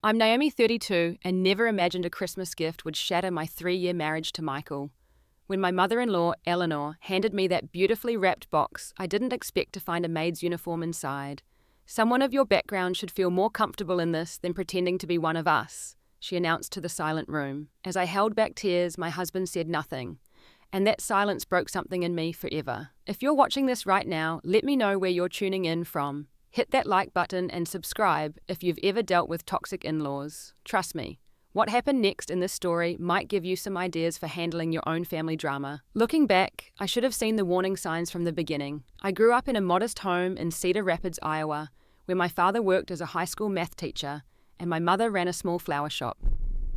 I'm Naomi, 32, and never imagined a Christmas gift would shatter my 3-year marriage to Michael. When my mother-in-law, Eleanor, handed me that beautifully wrapped box, I didn't expect to find a maid's uniform inside. "Someone of your background should feel more comfortable in this than pretending to be one of us," she announced to the silent room. As I held back tears, my husband said nothing, and that silence broke something in me forever. If you're watching this right now, let me know where you're tuning in from. Hit that like button and subscribe if you've ever dealt with toxic in-laws. Trust me, what happened next in this story might give you some ideas for handling your own family drama. Looking back, I should have seen the warning signs from the beginning. I grew up in a modest home in Cedar Rapids, Iowa, where my father worked as a high school math teacher and my mother ran a small flower shop.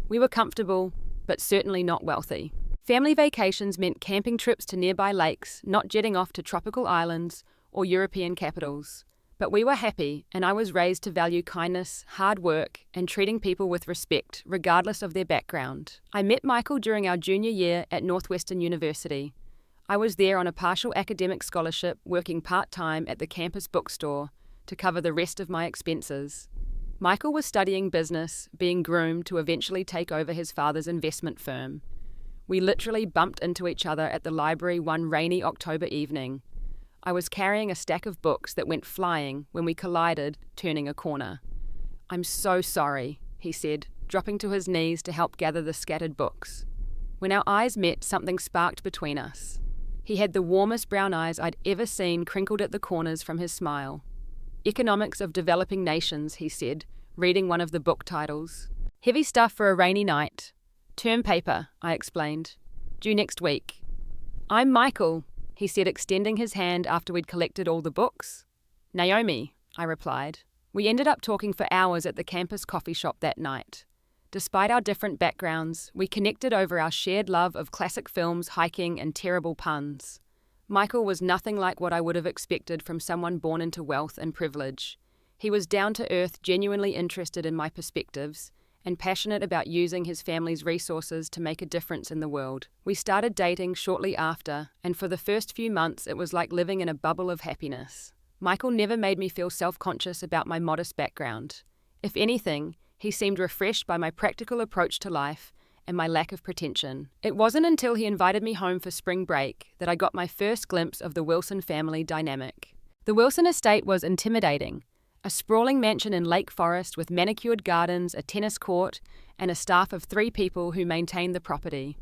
We were comfortable, but certainly not wealthy. Family vacations meant camping trips to nearby lakes, not jetting off to tropical islands or European capitals. But we were happy, and I was raised to value kindness, hard work, and treating people with respect, regardless of their background. I met Michael during our junior year at Northwestern University. I was there on a partial academic scholarship, working part-time at the campus bookstore to cover the rest of my expenses. Michael was studying business, being groomed to eventually take over his father's investment firm. We literally bumped into each other at the library one rainy October evening. I was carrying a stack of books that went flying when we collided, turning a corner. "I'm so sorry," he said, dropping to his knees to help gather the scattered books. When our eyes met, something sparked between us. He had the warmest brown eyes I'd ever seen crinkled at the corners from his smile. "Economics of Developing Nations," he said, reading one of the book titles. "Heavy stuff for a rainy night." "Term paper," I explained. "Due next week." "I'm Michael," he said, extending his hand after we'd collected all the books. "Naomi," I replied. We ended up talking for hours at the campus coffee shop that night. Despite our different backgrounds, we connected over our shared love of classic films, hiking, and terrible puns. Michael was nothing like what I would have expected from someone born into wealth and privilege. He was down to earth, genuinely interested in my perspectives, and passionate about using his family's resources to make a difference in the world. We started dating shortly after, and for the first few months it was like living in a bubble of happiness. Michael never made me feel self-conscious about my modest background. If anything, he seemed refreshed by my practical approach to life and my lack of pretension. It wasn't until he invited me home for spring break that I got my first glimpse of the Wilson family dynamic. The Wilson estate was intimidating. A sprawling mansion in Lake Forest with manicured gardens, a tennis court, and a staff of 3 people who maintained the property.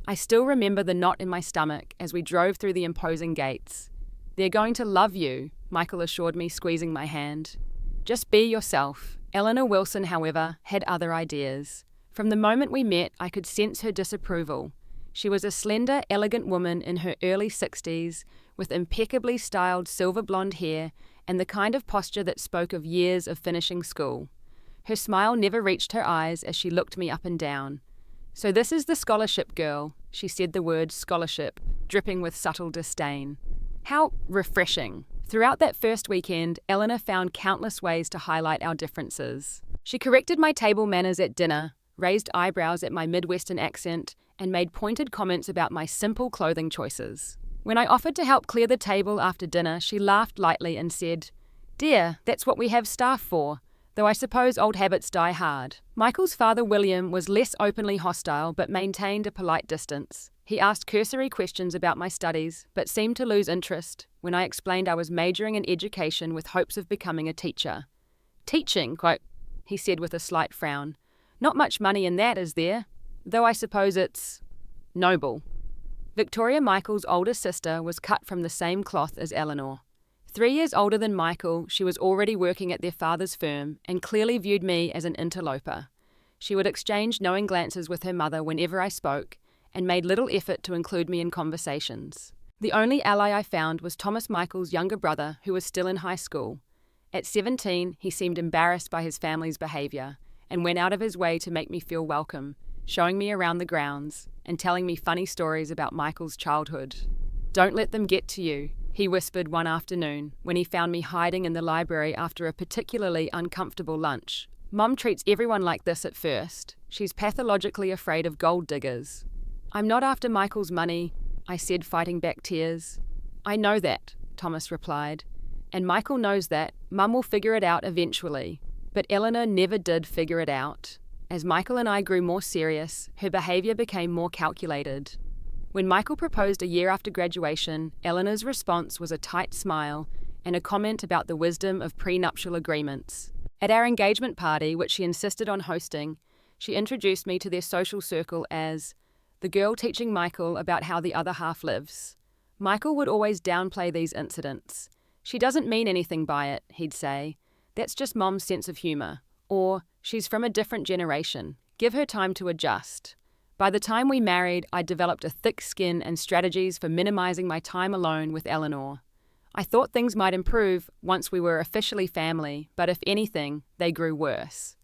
I still remember the knot in my stomach as we drove through the imposing gates. "They're going to love you," Michael assured me, squeezing my hand. "Just be yourself." Eleanor Wilson, however, had other ideas. From the moment we met, I could sense her disapproval. She was a slender, elegant woman in her early 60s, with impeccably styled silver blonde hair and the kind of posture that spoke of years of finishing school. Her smile never reached her eyes as she looked me up and down. "So this is the scholarship girl," she said, the word scholarship dripping with subtle disdain. How refreshing. Throughout that first weekend, Eleanor found countless ways to highlight our differences. She corrected my table manners at dinner, raised eyebrows at my Midwestern accent, and made pointed comments about my simple clothing choices. When I offered to help clear the table after dinner, she laughed lightly and said, "Dear, that's what we have staff for, though I suppose old habits die hard." Michael's father, William, was less openly hostile but maintained a polite distance. He asked cursory questions about my studies, but seemed to lose interest when I explained I was majoring in education with hopes of becoming a teacher. "Teaching, quote," he said with a slight frown. "Not much money in that, is there? Though I suppose it's noble." Victoria, Michael's older sister, was cut from the same cloth as Eleanor. 3 years older than Michael, she was already working at their father's firm and clearly viewed me as an interloper. She would exchange knowing glances with her mother whenever I spoke and made little effort to include me in conversations. The only ally I found was Thomas, Michael's younger brother, who was still in high school. At 17, he seemed embarrassed by his family's behavior and went out of his way to make me feel welcome, showing me around the grounds and telling me funny stories about Michael's childhood. "Don't let them get to you," he whispered one afternoon when he found me hiding in the library after a particularly uncomfortable lunch. "Mum treats everyone like this at first. She's pathologically afraid of gold diggers." "I'm not after Michael's money," I said, fighting back tears. "I know that," Thomas replied. "And Michael knows that. Mum will figure it out eventually. But Eleanor never did figure it out. As Michael and I grew more serious, her behavior became more calculated. When Michael proposed a year after graduation, Eleanor's response was a tight smile and a comment about the wisdom of prenuptial agreements. At our engagement party, which she insisted on hosting, she introduced me to their social circle as the girl teaching Michael about how the other half lives. Michael would always downplay these incidents. "She doesn't mean anything by it," he'd say. "That's just Mom's sense of humor." Or, "She's from a different generation. Give her time to adjust." By the time we married, I developed a thick skin and strategies for minimizing my time alone with Eleanor. I thought things might improve once we were officially family, but if anything, they grew worse.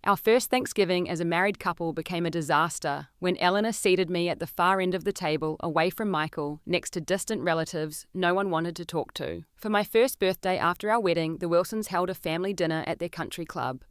Our first Thanksgiving as a married couple became a disaster when Eleanor seated me at the far end of the table, away from Michael, next to distant relatives no one wanted to talk to. For my first birthday after our wedding, the Wilsons held a family dinner at their country club.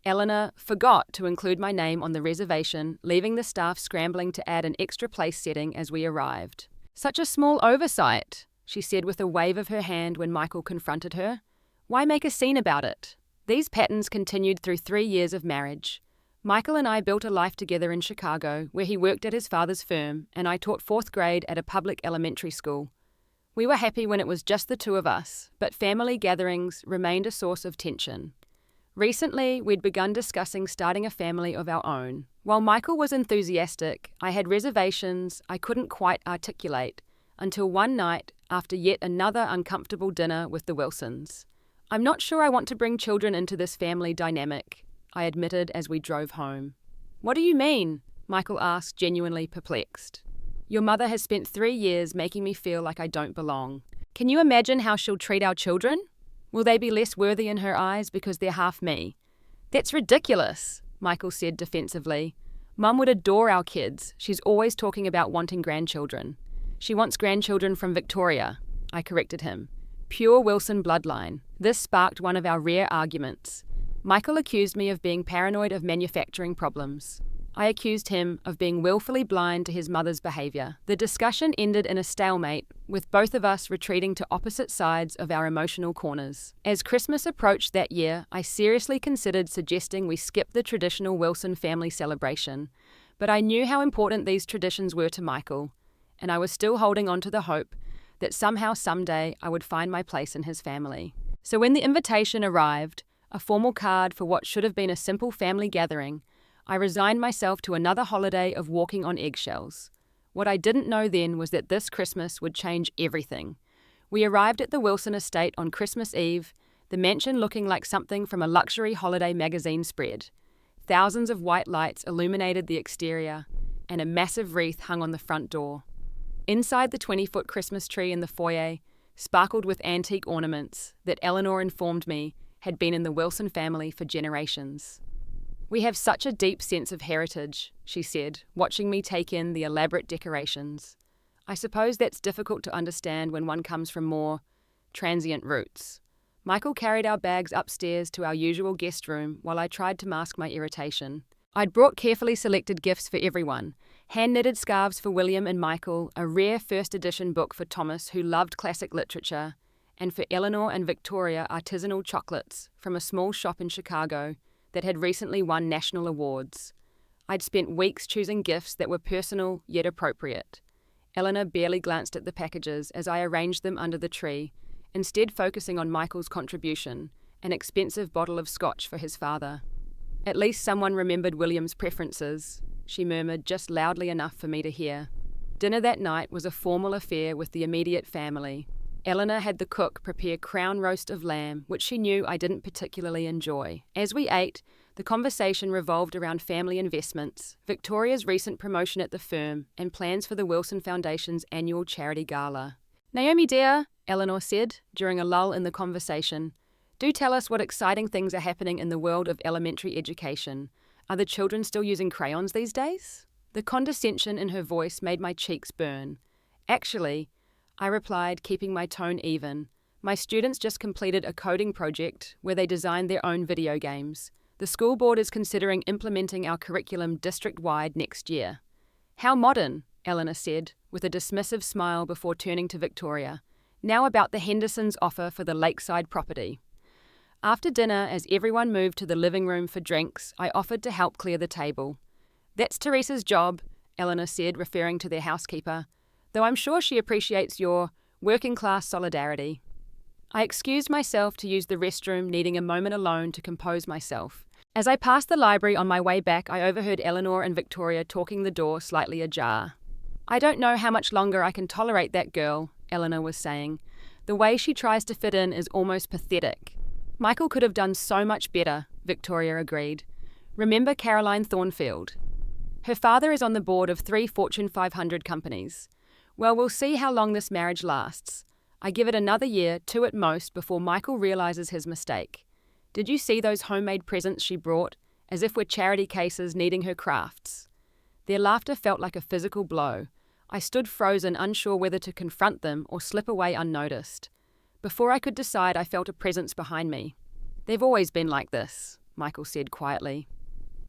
Eleanor forgot to include my name on the reservation, leaving the staff scrambling to add an extra place setting as we arrived. "Such a small oversight," she said with a wave of her hand when Michael confronted her. "Why make a scene about it?" These patterns continued through 3 years of marriage. Michael and I built a life together in Chicago, where he worked at his father's firm, and I taught 4th grade at a public elementary school. We were happy when it was just the two of us, but family gatherings remained a source of tension. Recently, we'd begun discussing starting a family of our own. While Michael was enthusiastic, I had reservations I couldn't quite articulate, until one night after yet another uncomfortable dinner with the Wilsons. "I'm not sure I want to bring children into this family dynamic," I admitted as we drove home. "What do you mean?" Michael asked, genuinely perplexed. "Your mother has spent 3 years making me feel like I don't belong. Can you imagine how she'll treat our children? Will they be less worthy in her eyes because they're half me?" "That's ridiculous," Michael said defensively. "Mum would adore our kids. She's always talking about wanting grandchildren." "She wants grandchildren from Victoria," I corrected him. "Pure Wilson bloodline." This sparked one of our rare arguments. Michael accused me of being paranoid of manufacturing problems. I accused him of being willfully blind to his mother's behavior. The discussion ended in a stalemate, with both of us retreating to opposite sides of our emotional corners. As Christmas approached that year, I seriously considered suggesting we skip the traditional Wilson family celebration, but I knew how important these traditions were to Michael, and I was still holding on to the hope that somehow someday I would find my place in his family. So when the invitation arrived, a formal card for what should have been a simple family gathering, I resigned myself to another holiday of walking on eggshells. What I didn't know then was that this Christmas would change everything. We arrived at the Wilson estate on Christmas Eve, the mansion looking like something from a luxury holiday magazine spread. Thousands of white lights illuminated the exterior, and a massive wreath hung on the front door. Inside, the 20-foot Christmas tree in the foyer sparkled with antique ornaments that Eleanor informed me had been in the Wilson family for generations. "We have such a deep sense of heritage," she said, watching me take in the elaborate decorations. "I suppose that's difficult to understand when one comes from more transient roots." Michael carried our bags upstairs to our usual guest room while I tried to mask my irritation. I'd brought carefully selected gifts for everyone. Hand-knitted scarves for William and Michael, a rare first-edition book for Thomas, who loved classic literature, and for Eleanor and Victoria, artisanal chocolates from a small shop in Chicago that had recently won national awards. I'd spent weeks choosing gifts that were personal yet appropriate. Eleanor barely glanced at the packages as I arranged them under the tree, instead focusing on Michael's contribution, an expensive bottle of scotch for his father. "At least someone remembered William's preferences," she murmured just loudly enough for me to hear. Dinner that night was a formal affair with the immediate family. Eleanor had the cook prepare crown roast of lamb, which she knew I didn't particularly enjoy. As we ate, the conversation revolved around family investments, Victoria's recent promotion at the firm, and plans for the Wilson Foundation's annual charity gala. "Naomi dear," Eleanor said, during a lull in the conversation, "do tell us what exciting things are happening in the world of elementary education. Are the children still using crayons these days?" The condescension in her voice made my cheeks burn. "Actually," I replied, keeping my tone even, "my students just completed a coding project where they designed their own video games. The school board is considering implementing our curriculum district-wide next year." "How modern," Eleanor said, with a dismissive smile before turning to Victoria. "Now about the Hendersons' offer for the lakeside property." After dinner, as everyone moved to the living room for drinks, I offered to help clear the table. "That's Teresa's job," Eleanor said, referring to their housekeeper, "though I'm sure she appreciates your working-class solidarity." I excused myself to use the restroom, needing a moment alone to compose myself. As I passed the library on my way back, I overheard Eleanor and Victoria talking, the door slightly ajar. "I don't know how much longer I can tolerate that girl," Eleanor was saying. "The way she tries to fit in is almost pathetic." "Michael could have done so much better," Victoria agreed. "Remember Caroline Thornfield? Her father is on the board of 3 Fortune 500 companies. Well, we'll see how long this marriage lasts. I give it another year, 2 at most, before Michael realizes his mistake. Did you see those homemade presents she brought, as if we're charity cases needing her crafts?" Their laughter felt like a physical blow. I stood frozen, unsure whether to confront them or slip away unnoticed. Before I could decide, I felt a presence behind me. "They've always been like this," Michael said quietly.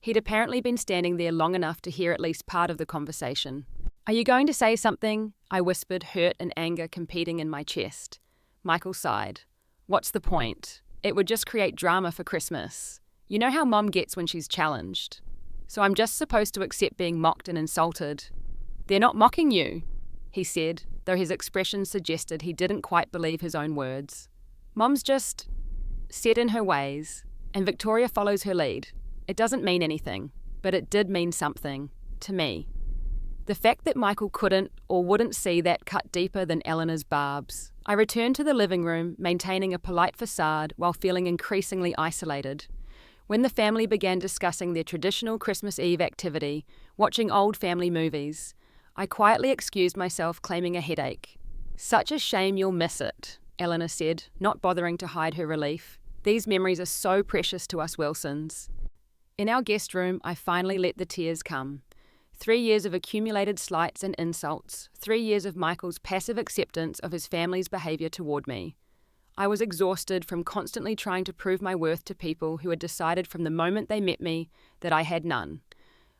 He'd apparently been standing there long enough to hear at least part of the conversation. "Are you going to say something?" I whispered, hurt and anger competing in my chest. Michael sighed. "What's the point? It would just create drama for Christmas. You know how Mom gets when she's challenged. So I'm just supposed to accept being mocked and insulted." "They're not mocking you," he said, though his expression suggested he didn't quite believe his own words. "Mom's just set in her ways, and Victoria follows her lead. It doesn't mean anything, but it did mean something, to me." The fact that Michael couldn't or wouldn't see that cut deeper than Eleanor's barbs. I returned to the living room, maintaining a polite facade while feeling increasingly isolated. When the family began discussing their traditional Christmas Eve activity, watching old family movies, I quietly excused myself, claiming a headache. "Such a shame you'll miss it," Eleanor said, not bothering to hide her relief. "These memories are so precious to us Wilsons." In our guest room, I finally let the tears come. 3 years of accumulated slights and insults, 3 years of Michael's passive acceptance of his family's behaviour toward me. I was exhausted from constantly trying to prove my worth to people who had decided from the moment they met me that I had none.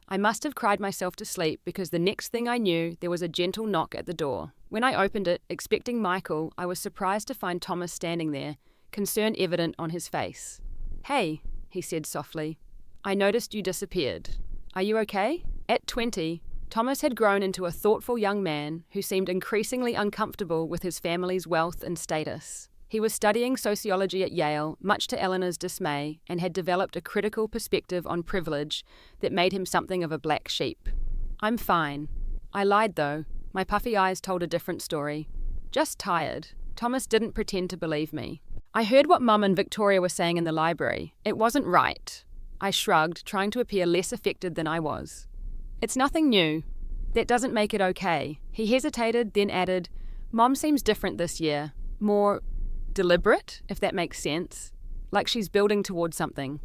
I must have cried myself to sleep because the next thing I knew, there was a gentle knock at the door. When I opened it, expecting Michael, I was surprised to find Thomas standing there, concern evident on his face. "Hey," he said softly. "I noticed you disappeared. Are you okay?" At 20, Thomas had grown into a thoughtful young man who seemed increasingly uncomfortable with his family's wealth and status. He was studying sociology at Yale, much to Eleanor's dismay, and had developed a critical perspective on privilege that made him something of a black sheep. "I'm fine." I lied, though. My puffy eyes told a different story. "Just tired." Thomas didn't pretend to believe me. "I heard what Mum and Victoria were saying in the library. It wasn't right." I shrugged, trying to appear less affected than I was. "It's nothing new. That doesn't make it okay." He hesitated, then added, "Mom seems different this year. More deliberate, if that makes sense. Like she's building towards something."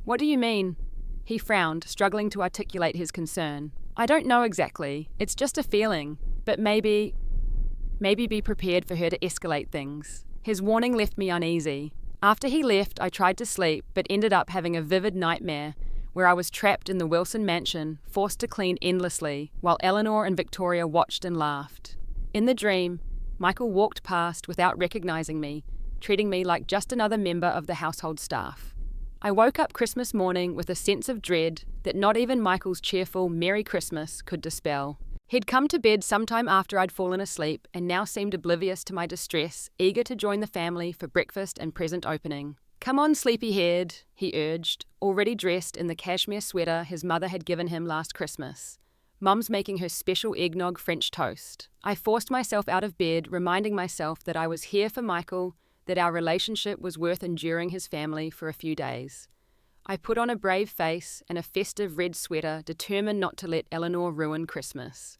"What do you mean?" He frowned, struggling to articulate his concern. "I don't know exactly. It's just a feeling. But maybe be prepared for her to escalate things." His warning left me uneasy. After he left, I tried to sleep, but ended up having a vivid nightmare where I was trapped in the Wilson mansion, forced to clean endlessly, while Eleanor and Victoria watched and laughed. In the dream, Michael walked past without recognizing me, treating me like just another member of the household staff. I woke up Christmas morning with a sense of dread that not even Michael's cheerful "Merry Christmas" could dispel. He'd come to bed sometime after I'd fallen asleep and now seemed oblivious to my distress, eager to join the family for breakfast and present opening. "Come on, sleepyhead," he urged, already dressed in the cashmere sweater his mother had given him last Christmas. Mum's making her special eggnog French toast. I forced myself out of bed, reminding myself that I was here for Michael, that our relationship was worth enduring his family for a few days. I put on a brave face and a festive red sweater, determined not to let Eleanor ruin Christmas.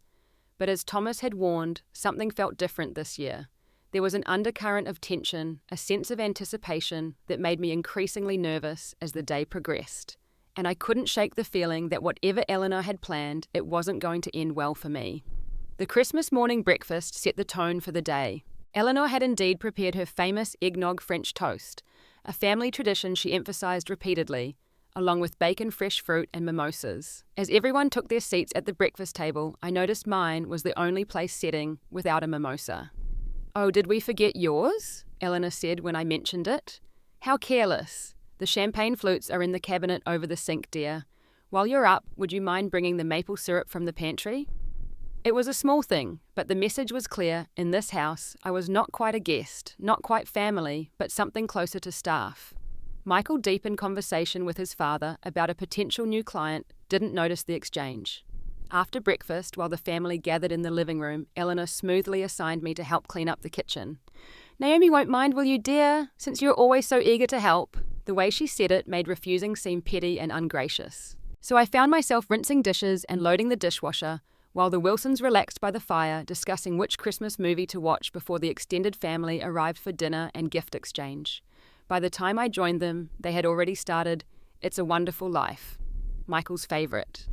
But as Thomas had warned, something felt different this year. There was an undercurrent of tension, a sense of anticipation that made me increasingly nervous as the day progressed. And I couldn't shake the feeling that whatever Eleanor had planned, it wasn't going to end well for me. The Christmas morning breakfast set the tone for the day. Eleanor had indeed prepared her famous eggnog French toast, a family tradition she emphasized repeatedly, along with bacon, fresh fruit, and mimosas. As everyone took their seats at the breakfast table, I noticed mine was the only place sitting without a mimosa. "Oh, did we forget yours?" Eleanor said when I mentioned it. How careless. The champagne flutes are in the cabinet over the sink, dear. While you're up, would you mind bringing the maple syrup from the pantry? It was a small thing, but the message was clear. In this house, I was not quite a guest, not quite family, but something closer to staff. Michael, deep in conversation with his father about a potential new client, didn't notice the exchange. After breakfast, while the family gathered in the living room, Eleanor smoothly assigned me to help clean up the kitchen. Naomi won't mind, will you, dear, since you're always so eager to help? The way she said it made refusing seem petty and ungracious. So I found myself rinsing dishes and loading the dishwasher, while the Wilsons relaxed by the fire, discussing which Christmas movie to watch before the extended family arrived for dinner and gift exchange. By the time I joined them, they had already started It's a Wonderful Life, Michael's favourite,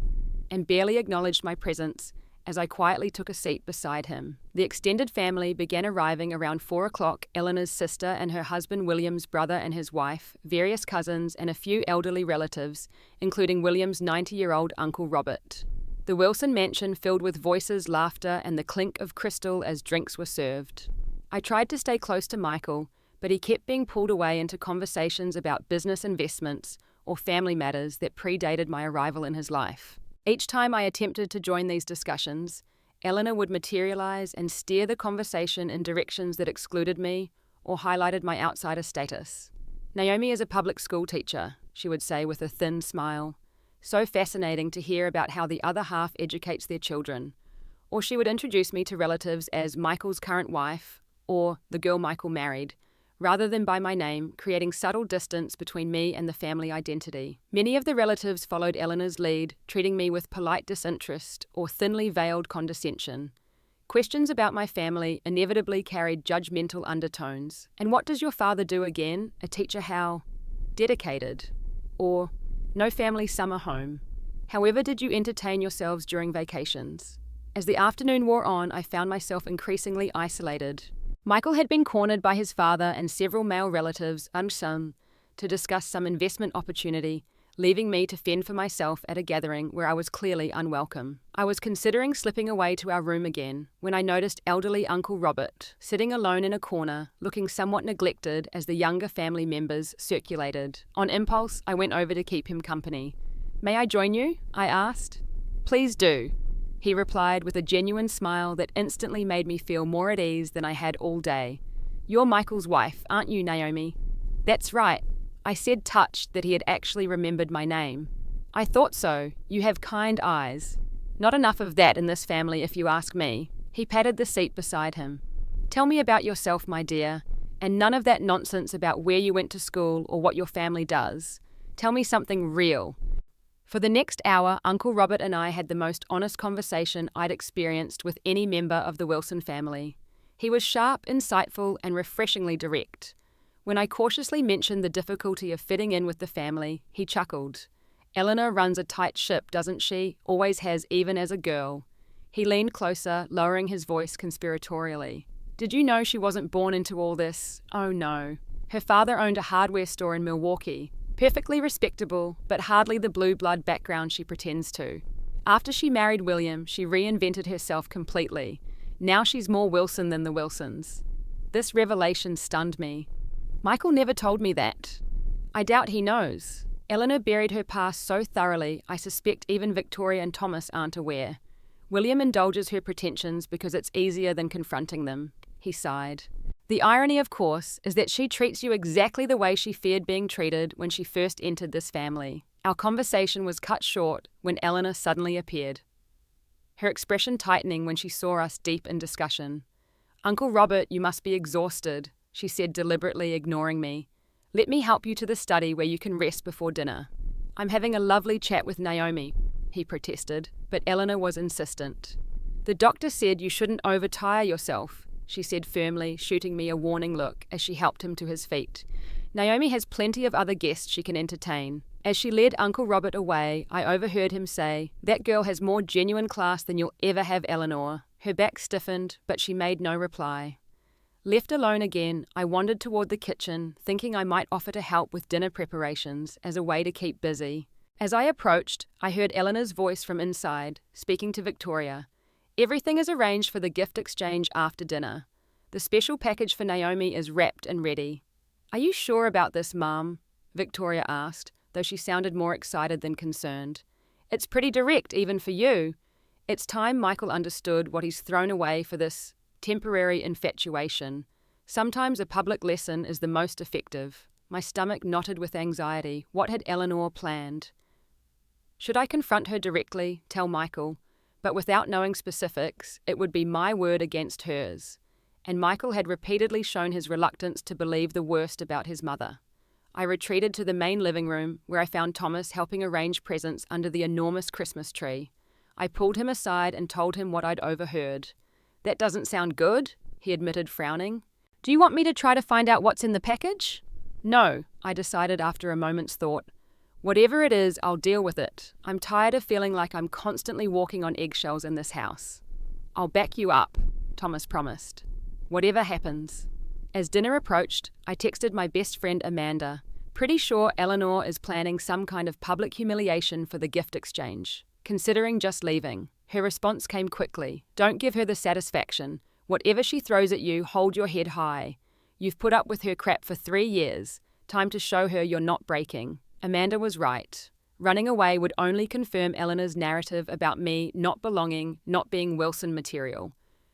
and barely acknowledged my presence as I quietly took a seat beside him. The extended family began arriving around 4 o'clock, Eleanor's sister and her husband William's brother and his wife, various cousins and a few elderly relatives, including William's 90-year-old Uncle Robert. The Wilson mansion filled with voices, laughter, and the clink of crystal as drinks were served. I tried to stay close to Michael, but he kept being pulled away into conversations about business investments or family matters that predated my arrival in his life. Each time I attempted to join these discussions, Eleanor would materialize and steer the conversation in directions that excluded me or highlighted my outsider status. Naomi is a public school teacher, she would say with a thin smile. So fascinating to hear about how the other half educates their children. Or she would introduce me to relatives as Michael's current wife or the girl Michael married, rather than by my name, creating subtle distance between me and the family identity. Many of the relatives followed Eleanor's lead, treating me with polite disinterest or thinly veiled condescension. Questions about my family inevitably carried judgmental undertones. And what does your father do again? A teacher how? Dedicated. Or no family summer home. However did you entertain yourselves during vacations? As the afternoon wore on, I found myself increasingly isolated. Michael had been cornered by his father and several male relatives, unsung, to discuss some investment opportunity, leaving me to fend for myself at a gathering where I was clearly unwelcome. I was considering slipping away to our room again, when I noticed elderly Uncle Robert, sitting alone in a corner, looking somewhat neglected as the younger family members circulated. On impulse, I went over to keep him company. "May I join you?" I asked. "Please do," he replied with a genuine smile that instantly made me feel more at ease than I had all day. "You're Michael's wife, aren't you, Naomi?" "That's right," I said, touched that he had actually remembered my name. "I thought so. You have kind eyes." "Not enough of that in this family, if you ask me." He patted the seat beside him. "Tell me about yourself, my dear, and none of that nonsense about where you went to school or what your family does. Tell me something real." For the next hour, Uncle Robert and I had the most honest conversation I'd experienced with any member of the Wilson family. He was sharp, insightful, and refreshingly direct. When I cautiously mentioned the difficulty of fitting in with the family, he chuckled. "Eleanor runs a tight ship, doesn't she? Always has, even as a girl." He leaned closer, lowering his voice conspiratorially. "Did you know she wasn't born into all this? Oh no. Her father owned a hardware store in Milwaukee. Perfectly respectable, but hardly the blue blood background she pretends to. After she married William, she reinvented herself completely. Now she's more Wilson than the Wilsons." This revelation stunned me. Michael never told me that. I doubt he knows. Eleanor buried her past so thoroughly, I suspect even Victoria and Thomas aren't aware. William indulges her pretensions because it's easier than confronting them. He sighed. "The irony, of course, is that she treats you exactly the way she feared being treated when she first entered this family." Our conversation was cut short when Eleanor suddenly appeared, her expression tightening when she saw us deep in discussion. "Uncle Robert, you must be exhausted," she said, deliberately ignoring me. "Let me help you to the study where you can rest before dinner." "I'm having a lovely chat with Naomi," he protested, but Eleanor was insistent. "The doctor said you shouldn't overtire yourself," she said firmly, shooting me a warning look as she helped him to his feet. "Naomi has plenty of other guests she can entertain." As she led Uncle Robert away, I overheard him say, "That girl has more genuine class than you'll ever have, Eleanor." Her back stiffened, but she made no reply. Left alone again, I wandered toward the kitchen, thinking I might offer to help with dinner preparations as a way to keep busy. As I approached, I heard Eleanor's voice from inside, speaking to Victoria. "Everything is arranged for the gift exchange after dinner. The special package for Naomi is wrapped and ready." "Are you sure about this, Mum?" Victoria asked, though she sounded more excited than concerned. "It's pretty direct, even for you." It's time Michael understood what he's thrown away for this temporary infatuation. Sometimes a public lesson is the most effective. My stomach knotted with anxiety. What had Eleanor planned? Should I confront her directly, tell Michael? But without knowing specifics, it would be my word against hers. And Michael had repeatedly shown his reluctance to believe the worst about his mother. I retreated to the main living room, where I found Thomas helping arrange presents under the enormous Christmas tree. I pulled him aside and told him what I'd overheard. "That doesn't sound good," he admitted, frowning. "Do you want me to try to find out what's in the package?" "No," I decided after a moment's thought. "Whatever it is, I'll deal with it. I'm tired of feeling like I'm constantly walking on eggshells in this house." "I'll back you up," Thomas promised. "Whatever happens." As dinner approached, I texted my best friend Amanda. "Pretty sure Eleanor is planning some kind of public humiliation for the gift exchange. Considering just leaving." Her response came quickly. "Don't give her the satisfaction. Whatever she throws at you, hold your head high. You've put up with her crap for 3 years. Time to show her you're not breaking." Amanda was right. Running away would only confirm Eleanor's narrative about me not belonging, not being Wilson material.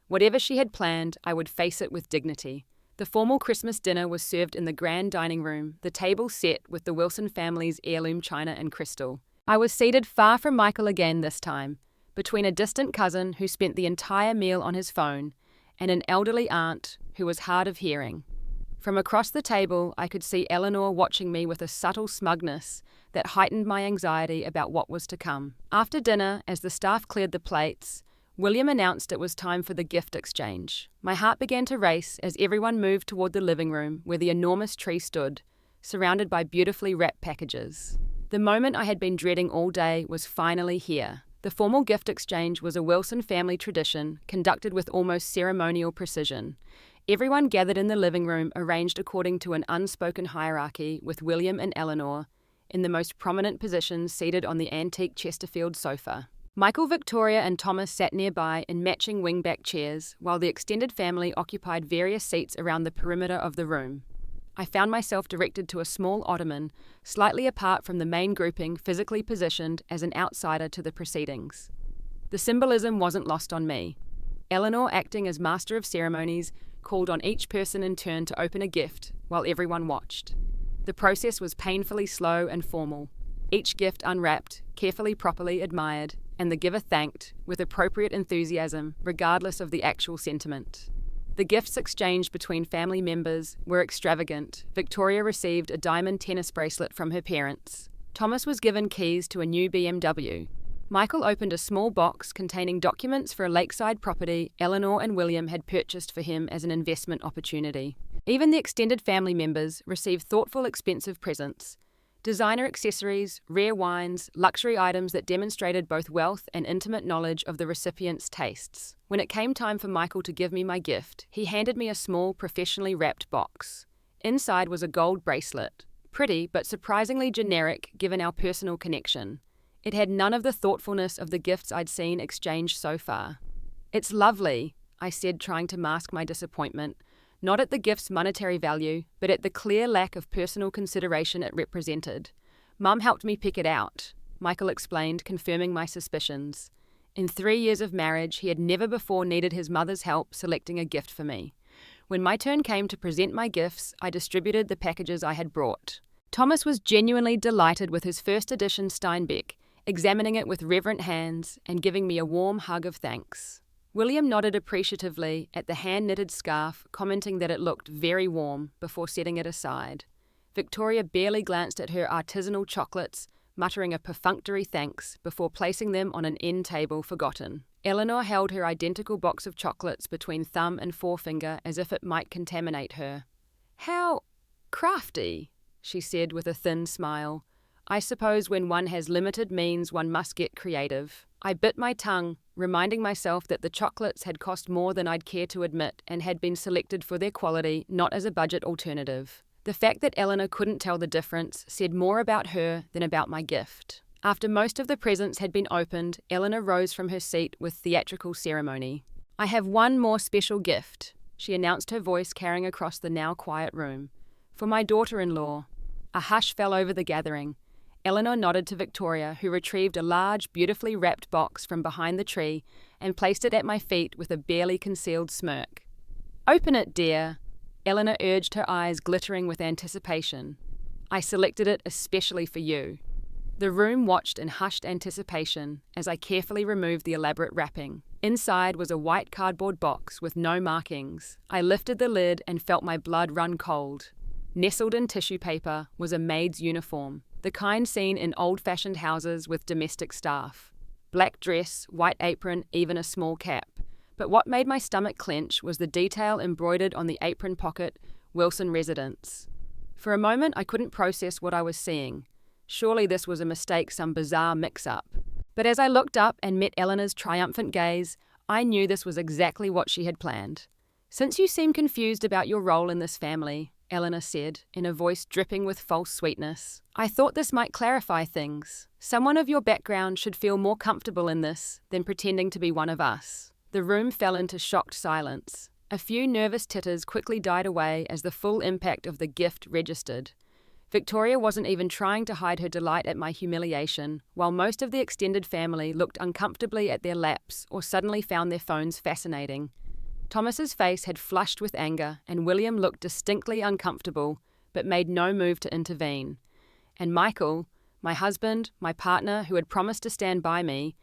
Whatever she had planned, I would face it with dignity. The formal Christmas dinner was served in the grand dining room, the table set with the Wilson family's heirloom china and crystal. I was seated far from Michael again this time, between a distant cousin who spent the entire meal on his phone and an elderly aunt who was hard of hearing. From across the table, I could see Eleanor watching me with a subtle smugness that heightened my anxiety about what was to come. After dinner, as the staff cleared the plates, William announced it was time for the gift exchange. My heart began to race as everyone moved toward the living room where the enormous tree stood, surrounded by beautifully wrapped packages. The moment I had been dreading all day was finally here. The formal gift exchange was a Wilson family tradition, conducted with almost ceremonial precision. Everyone gathered in the living room, arranged according to an unspoken hierarchy, with William and Eleanor in the most prominent positions seated on the antique Chesterfield sofa. Michael, Victoria and Thomas sat nearby in matching wingback chairs, while the extended family occupied various seats around the perimeter of the room. I found myself directed to a small ottoman, slightly apart from the main grouping, physically positioned as an outsider to the proceedings. The symbolism wasn't lost on me. Eleanor, acting as master of ceremonies, called on each person in turn to open a gift, while everyone watched. The process was painfully slow and formal. Each gift unwrapped, carefully, properly admired, and the giver thanked, with appropriate enthusiasm, regardless of the actual sentiment. The gifts exchanged between family members were extravagant. Victoria received a diamond tennis bracelet from her parents. Thomas was given keys to a new BMW. Michael opened a small box containing documents for a lakeside property Eleanor and William had purchased for him as an investment opportunity. Even the extended family members received thoughtful, expensive presents. Designer accessories, rare wines, luxury items that demonstrated both wealth and intimate knowledge of the recipient's tastes. When it came time for Michael to give me my gift, he handed me a small, professionally wrapped box. Inside was a gold bracelet. Pretty, but surprisingly generic given our personal connection. It had none of the thoughtfulness of the gifts I'd seen exchanged so far. "It's lovely," I said, trying to mask my disappointment, not at the gift's monetary value, but at the clear lack of personal consideration it represented. "Mum helped me pick it out," Michael explained, confirming my suspicions. In 3 years of marriage, he had never before needed his mother's help selecting a gift for me. When my turn came to present my gifts, I distributed the packages I had brought. Thomas was genuinely delighted with his first edition Steinbeck, examining it with reverent hands and giving me a warm hug of thanks. William nodded appreciatively at the hand-knitted scarf, commenting that it looked very warm before setting it aside. Victoria barely glanced at her artisanal chocolates, muttering a perfunctory thanks before placing them on an end table forgotten. Eleanor held her identical box of chocolates between thumb and forefinger as if it might contaminate her. "How crafty," she said with a thin smile. "I suppose when one has limited means one must get creative." I bit my tongue, reminding myself that the chocolates had cost more than I'd care to admit and had been selected for their quality, not as a budget alternative. The fact that Eleanor couldn't tell the difference said more about her than about my gift. After most of the presents had been opened, Eleanor rose from her seat with theatrical ceremony. "I have one more special gift," she announced, her voice carrying across the now quiet room. For my daughter-in-law. A hush fell over the gathering. Eleanor nodded to Victoria, who retrieved a large, beautifully wrapped box from behind the tree and placed it at my feet with a barely concealed smirk. "Open it, dear," Eleanor urged, her eyes glittering with anticipation. "I selected it especially for you." The room watched in hushed anticipation as I carefully removed the elaborate wrapping. Inside was a white cardboard box with no markings. I lifted the lid and felt my blood run cold. Nestled in tissue paper was a maid's uniform, the kind seen in old-fashioned houses with domestic staff. Black dress, white apron, even a small cap. But what made my stomach clench was the detail embroidered on the apron pocket, "Wilson Residence." For a moment I couldn't process what I was seeing. Surely this was a mistake, some bizarre mix-up. But as I looked up and met Eleanor's triumphant gaze, I knew this was exactly what she had planned. "Since you seem confused about your role in this family," Eleanor said, in a voice dripping with false sweetness, "I thought this might clarify things. Someone of your background should feel more comfortable in this than pretending to be one of us." The room fell into shocked silence. A few nervous titters quickly died away as the full impact of the gift registered. Victoria wasn't even trying to hide her delight at my humiliation, while most of the extended family looked uncomfortably at their laps or suddenly found their phones fascinating. Thomas's face had flushed with anger, and William looked distinctly uncomfortable, but made no move to intervene. And Michael, my husband, my partner who had promised to stand by me,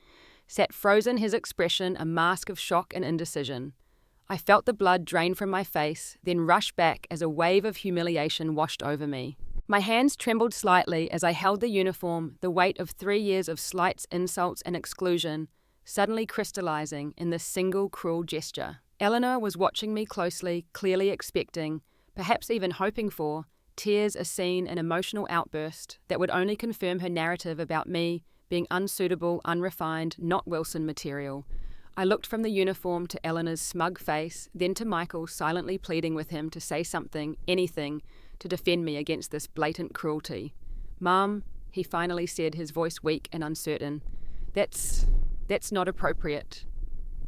sat frozen, his expression a mask of shock and indecision. I felt the blood drain from my face, then rush back as a wave of humiliation washed over me. My hands trembled slightly as I held the uniform, the weight of 3 years of slights, insults, and exclusion, suddenly crystallizing in this single cruel gesture. Eleanor was watching me closely, clearly expecting, perhaps even hoping for, tears, a scene, an emotional outburst that would only confirm her narrative about me being unsuitable, unrefined, not Wilson material. I looked from the uniform to Eleanor's smug face, then to Michael, silently pleading with him to say something, anything, to defend me against this blatant cruelty. "Mum," he finally said, his voice weak and uncertain, That's not appropriate."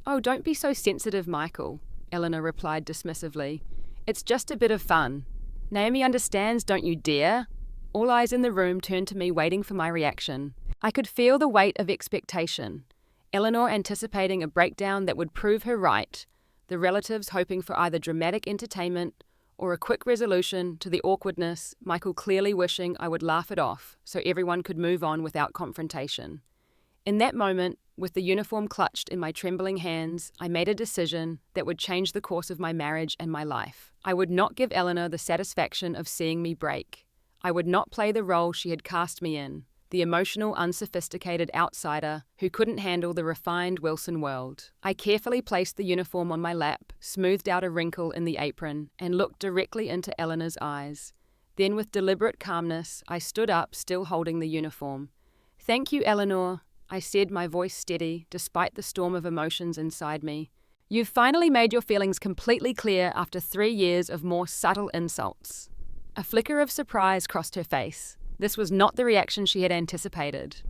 "Oh, don't be so sensitive, Michael," Eleanor replied dismissively. "It's just a bit of fun. Naomi understands, don't you dare?" All eyes in the room turned to me, waiting for my reaction. I could feel the weight of expectation. Eleanor anticipating a breakdown that would prove her right, the relatives hoping for either dramatic entertainment or a quick resolution to the awkwardness, Michael clearly wishing I would laugh it off so everyone could move on without confrontation. In that moment, with the uniform clutched in my trembling hands, I made a decision that would change the course of my marriage and my life. I would not give Eleanor the satisfaction of seeing me break. I would not play the role she had cast me in, the emotional, unsophisticated outsider who couldn't handle the refined Wilson world. I carefully placed the uniform on my lap, smoothed out a wrinkle in the apron, and looked directly into Eleanor's eyes. Then, with deliberate calmness, I stood up, still holding the uniform. "Thank you, Eleanor," I said, my voice steady, despite the storm of emotions inside me. "You've finally made your feelings completely clear after 3 years of more subtle insults." A flicker of surprise crossed her face. This was not the reaction she had anticipated.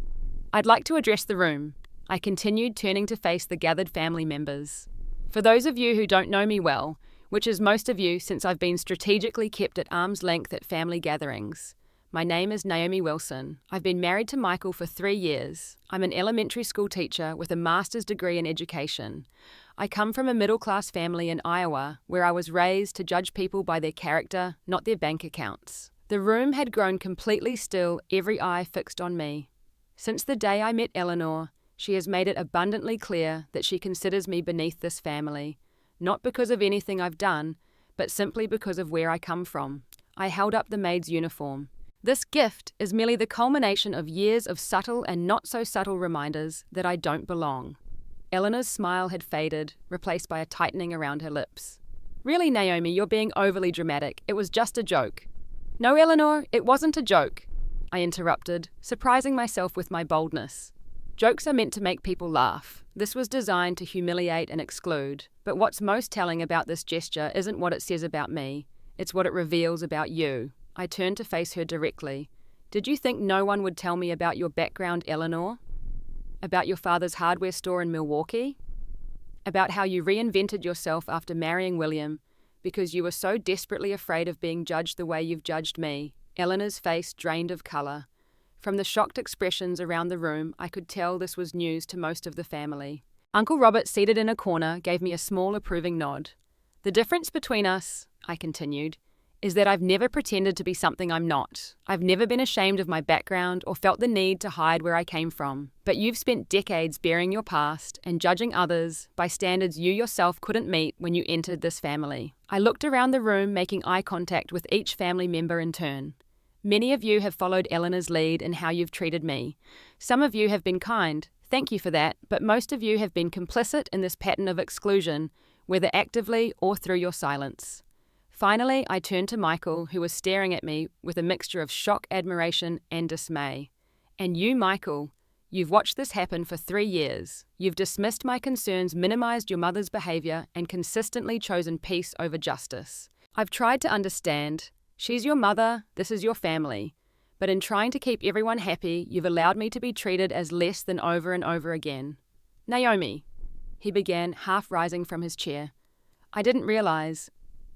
"I'd like to address the room," I continued, turning to face the gathered family members. "For those of you who don't know me well, which is most of you since I've been strategically kept at arm's length at family gatherings, my name is Naomi Wilson. I've been married to Michael for 3 years. I'm an elementary school teacher with a master's degree in education. I come from a middle-class family in Iowa, where I was raised to judge people by their character, not their bank accounts." The room had grown completely still, every eye fixed on me. Since the day I met Eleanor, she has made it abundantly clear that she considers me beneath this family, not because of anything I've done, but simply because of where I come from. I held up the maid's uniform. "This gift is merely the culmination of years of subtle and not so subtle reminders that I don't belong." Eleanor's smile had faded, replaced by a tightening around her lips. "Really, Naomi, you're being overly dramatic. It was just a joke." "No, Eleanor, it wasn't a joke," I interrupted, surprising myself with my boldness. "Jokes are meant to make people laugh. This was designed to humiliate and exclude. But what's most telling about this gesture isn't what it says about me. It's what it reveals about you." I turned to face her directly. "Did you think no one would tell me about your background, Eleanor? About your father's hardware store in Milwaukee? About how you reinvented yourself after marrying William, because you were so desperately afraid of being judged the way you've judged me." Eleanor's face drained of colour. From the shocked expressions around the room, I could tell this was news to most of the family. Uncle Robert, seated in a corner, gave me a small approving nod. "The difference between us," I continued, "is that I've never pretended to be something I'm not. I've never been ashamed of my background or felt the need to hide where I came from. But you've spent decades burying your past and judging others by standards you yourself couldn't meet when you entered this family." I looked around the room, making eye contact with each family member in turn. Many of you have followed Eleanor's lead in how you've treated me. Some of you have been kind, thank you for that, but most of you have been complicit in this pattern of exclusion, whether actively or through your silence. Finally, I turned to Michael, who was staring at me with a mixture of shock, admiration, and dismay. "And you, Michael, you've watched this happen for 3 years. You've dismissed my concerns, minimized your mother's behavior, and consistently chosen peace over justice. I've tried to understand. She's your mother, this is your family. But in trying to keep everyone happy, you've allowed me to be treated as less than over and over again." "Naomi," he began, half rising from his chair. "I didn't realize."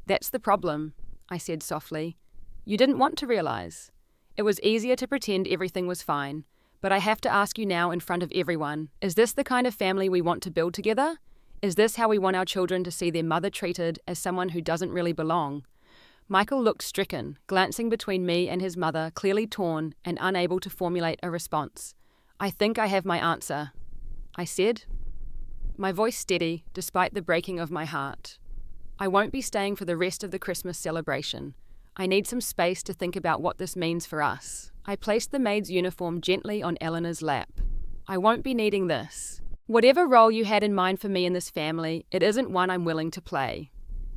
"That's the problem," I said softly. "You didn't want to realize. It was easier to pretend everything was fine. But I have to ask you now in front of everyone, is this the kind of family we want to build together? Is this how we want our children to see their mother treated as someone who doesn't really belong?" Michael looked stricken, glancing between me and his mother, clearly torn and unable to formulate a response. "I think I have my answer," I said, my voice steady despite the breaking of my heart. "I won't be staying for the rest of the Christmas celebration. I need some space to think about what this means for us." I placed the maid's uniform gently on Eleanor's lap. "I won't be needing this. Whatever role you had in mind for me in this family, it isn't one I'm willing to play."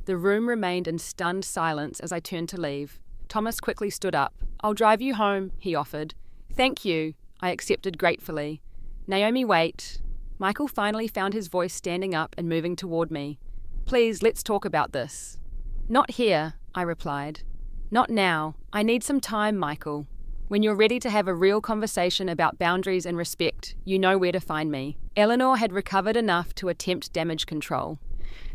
The room remained in stunned silence as I turned to leave. Thomas quickly stood up. "I'll drive you home," he offered. "Thank you," I accepted gratefully. "Naomi, wait." Michael finally found his voice, standing up and moving toward me. "Please, let's talk about this." "Not here," I replied. "Not now. I need some time, Michael. When you're ready to have a real conversation about boundaries and respect, you know where to find me." Eleanor had recovered enough to attempt damage control.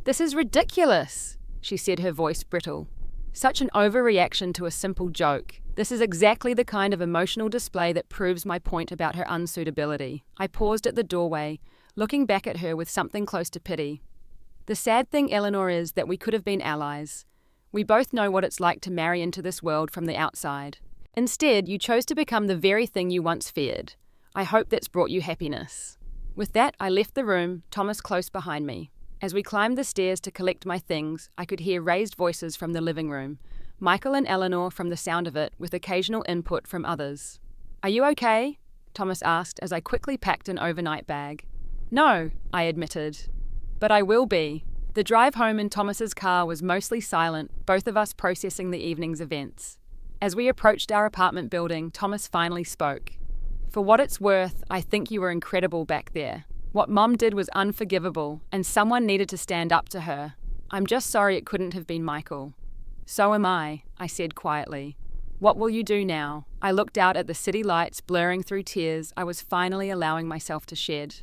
"This is ridiculous," she said, her voice brittle. "Such an overreaction to a simple joke. This is exactly the kind of emotional display that proves my point about her unsuitability." I paused at the doorway, looking back at her with something close to pity. "The sad thing, Eleanor, is that we could have been allies. We both know what it's like to marry into this world from the outside. Instead, you chose to become the very thing you once feared. I hope that's brought you happiness." With that, I left the room, Thomas close behind me. As we climbed the stairs to collect my things, I could hear raised voices from the living room, Michael and Eleanor from the sound of it, with occasional input from others. "Are you okay?" Thomas asked as I quickly packed an overnight bag. "No," I admitted. "But I will be." The drive home in Thomas's car was mostly silent, both of us processing the evening's events. As we approached our apartment building, Thomas finally spoke. "For what it's worth, I think you were incredible back there. What Mum did was unforgivable, and someone needed to stand up to her. I'm just sorry it couldn't have been Michael." "So am I," I said quietly. "What will you do now?" I looked out at the city lights blurring through tears I was finally allowing myself to shed.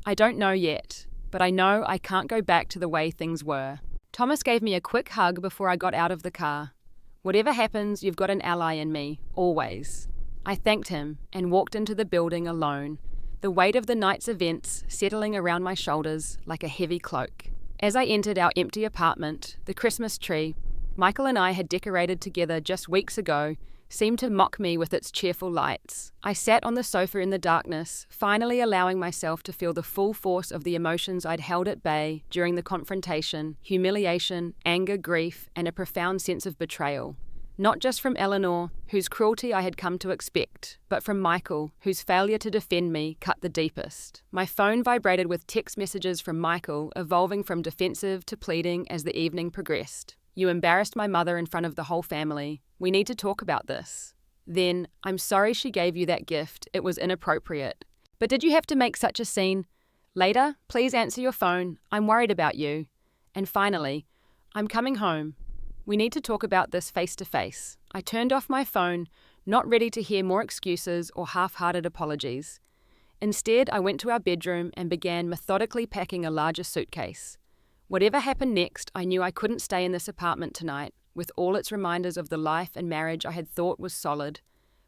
"I don't know yet, but I know I can't go back to the way things were." Thomas gave me a quick hug before I got out of the car. "Whatever happens, you've got an ally in me, always." I thanked him and walked into the building alone, the weight of the night's events settling around my shoulders like a heavy cloak. As I entered our empty apartment, the Christmas tree Michael and I had decorated together just weeks ago seemed to mock me with its cheerful lights. I sat on the sofa in the darkness, finally allowing myself to feel the full force of the emotions I'd held at bay during the confrontation: humiliation, anger, grief, and a profound sense of betrayal. Not just from Eleanor, whose cruelty I had come to expect, but from Michael, whose failure to defend me cut the deepest. My phone vibrated with text messages from Michael, evolving from defensive to pleading as the evening progressed. "You embarrassed my mother in front of the whole family. We need to talk about this." Then, "I'm sorry she gave you that gift. It was inappropriate. But did you have to make such a scene? Later, please answer your phone. I'm worried about you." And finally, "I'm coming home. We need to talk about this face to face." I turned off my phone, not ready to hear more excuses or half-hearted apologies. Instead, I went to our bedroom and began methodically packing a larger suitcase. Whatever happened next, I knew I couldn't stay in this apartment tonight, with all its reminders of the life and marriage I had thought was solid,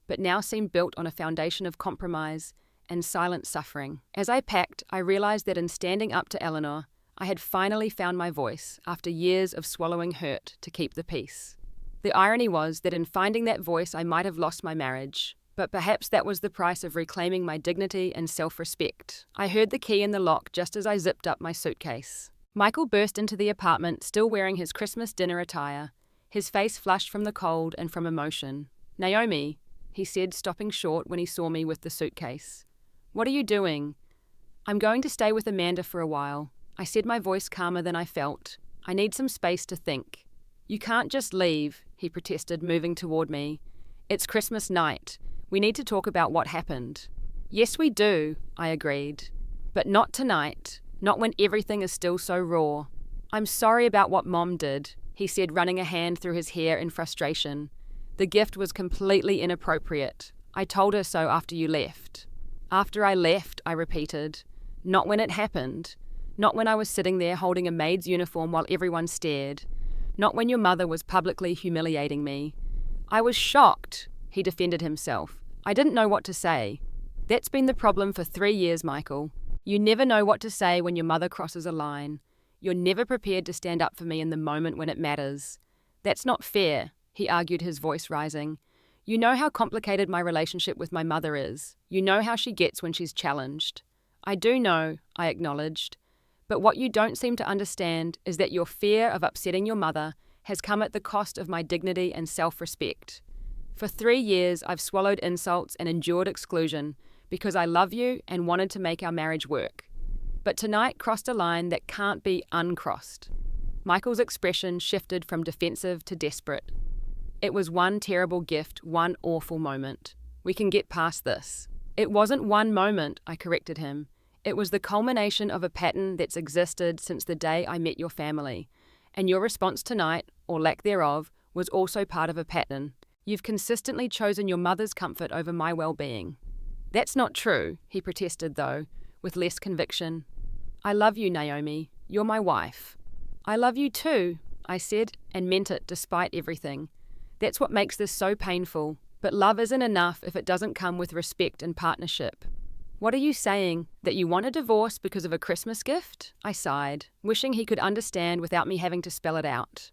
but now seemed built on a foundation of compromise and silent suffering. As I packed, I realized that in standing up to Eleanor, I had finally found my voice after years of swallowing hurt to keep the peace. The irony was that in finding that voice, I might have lost my marriage, but perhaps that was the price of reclaiming my dignity and self-respect. I heard the key in the lock just as I zipped up my suitcase. Michael burst into the apartment, still wearing his Christmas dinner attire, his face flushed from the cold and from emotion. "Naomi," he said, stopping short when he saw me with the suitcase. "What are you doing?" "I'm going to stay with Amanda for a while," I said, my voice calmer than I felt. "I need some space to think." "You can't just leave," he protested, moving toward me. "It's Christmas night. We need to talk about what happened." "Yes, we do," I agreed. "But not tonight. Not when everything is still so raw." "I'm sorry about what Mom did," he said, running a hand through his hair in frustration. "The gift was completely inappropriate. I told her so after you left." "After I left," I repeated. "Not when it happened. Not when I was sitting there holding a maid's uniform while everyone stared. Not when your mother was publicly humiliating me." "I was shocked," he defended himself. "I didn't know what to say." "That's been the problem for 3 years, Michael. You never know what to say when your mother crosses a line. You're never prepared to stand up for me in the moment when it matters." "That's not fair," he argued, his voice rising. "You know how complicated my relationship with my mother is. You know how she gets when she's challenged." "I do know," I acknowledged. "But what you don't seem to understand is that your fear of upsetting your mother has come at the cost of my dignity and self-respect. For 3 years, I've swallowed insults and endured exclusion because I love you and wanted to make our marriage work. But tonight crossed a line that can't be uncrossed." Michael's expression shifted from defensive to desperate. "It was one terrible gift, one awful moment. We can get past this." "It wasn't one moment," I corrected him. "It was the culmination of a pattern that's existed since the day I met your family. And your response tonight, or lack thereof, was also part of a pattern. You've consistently chosen your mother's comfort over my well-being." "That's not true," he protested, though, with less conviction. "I love you, Naomi. You're my wife." "I love you too," I said, and meant it despite everything. "That's what makes this so painful. But love isn't enough if it doesn't come with respect and partnership." "What are you saying? That you want a divorce because of a Christmas gift?" I sighed, wishing he could understand without me having to spell it out.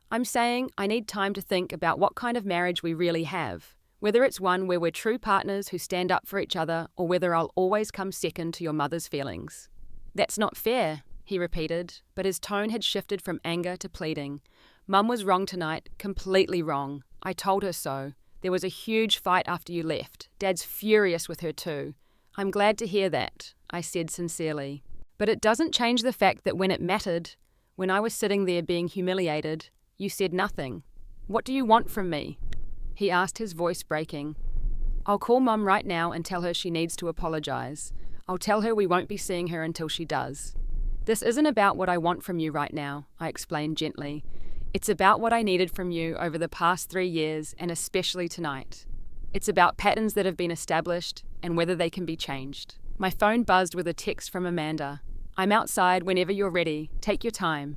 "I'm saying I need time to think about what kind of marriage we really have. Whether it's one where we're true partners who stand up for each other, or whether I'll always come second to your mother's feelings." "That's not fair," he repeated, but his tone had shifted from anger to pleading. "Mum was wrong tonight, completely wrong. I told her so. There was a huge fight after you left. Dad's furious with her too." "I'm glad to hear that," I said sincerely. "But it doesn't change the fact that when it mattered, when I was sitting there being humiliated, you said nothing. What do you want from me?" he asked, his voice breaking. "I'll call Mum right now and tell her she needs to apologize. I'll tell her we won't be seeing her until she does." "This isn't about what I want from you right now," I explained gently. "It's about what I needed from you over the past 3 years, and especially tonight. It's about patterns that have been established and whether they can be changed." My phone buzzed with a text from Amanda. "I'm outside whenever you're ready. Take your time."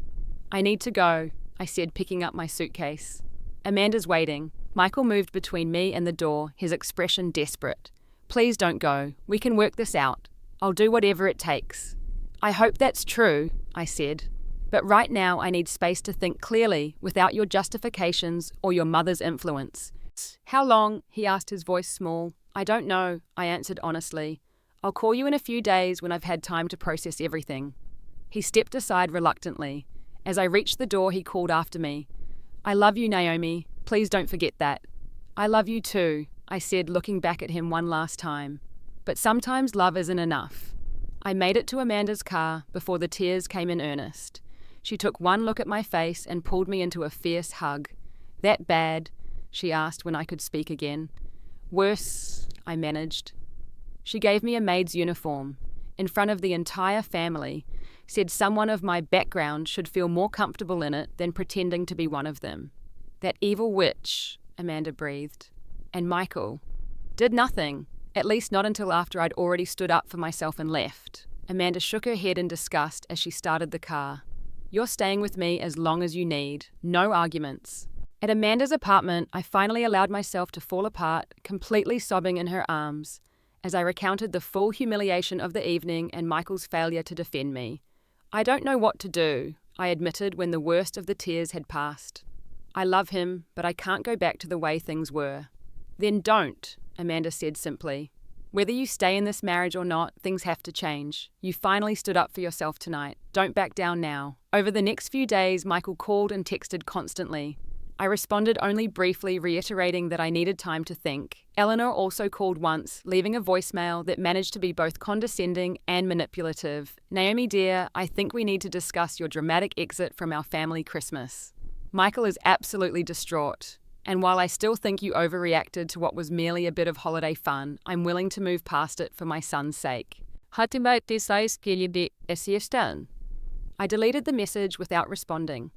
"I need to go," I said, picking up my suitcase. "Amanda's waiting." Michael moved between me and the door, his expression desperate. "Please don't go. We can work this out. I'll do whatever it takes." "I hope that's true," I said. "But right now I need space to think clearly without your justifications or your mother's influence." "How long?" he asked, his voice small. "I don't know," I answered honestly. "I'll call you in a few days when I've had time to process everything." He stepped aside reluctantly. As I reached the door, he called after me. "I love you, Naomi. Please don't forget that." "I love you too," I said, looking back at him one last time. But sometimes love isn't enough. I made it to Amanda's car before the tears came in earnest. She took one look at my face and pulled me into a fierce hug. "That bad?" she asked when I could speak again. "Worse," I managed. She gave me a maid's uniform. In front of the entire family, said someone of my background should feel more comfortable in it than pretending to be one of them. "That evil witch," Amanda breathed. "And Michael did nothing, at least not until after I'd already stood up for myself and left." Amanda shook her head in disgust as she started the car. You're staying with me as long as you need. No arguments. At Amanda's apartment, I finally allowed myself to fall apart, completely sobbing in her arms, as I recounted the full humiliation of the evening and Michael's failure to defend me. I don't know what to do, I admitted when the worst of the tears had passed. I love him, but I can't go back to the way things were. Then don't, Amanda said simply. Whether you stay in this marriage or not, things have to change. You finally stood up for yourself tonight. Don't back down now. Over the next few days, Michael called and texted constantly. I responded only briefly, reiterating that I needed time to think. Eleanor also called once, leaving a voicemail that managed to be both condescending and manipulative. Naomi dear, I think we need to discuss your dramatic exit from our family Christmas. Michael is absolutely distraught. And while I still think you overreacted to what was merely a bit of holiday fun, I'm willing to move past it for my son's sake. I deleted the message without responding.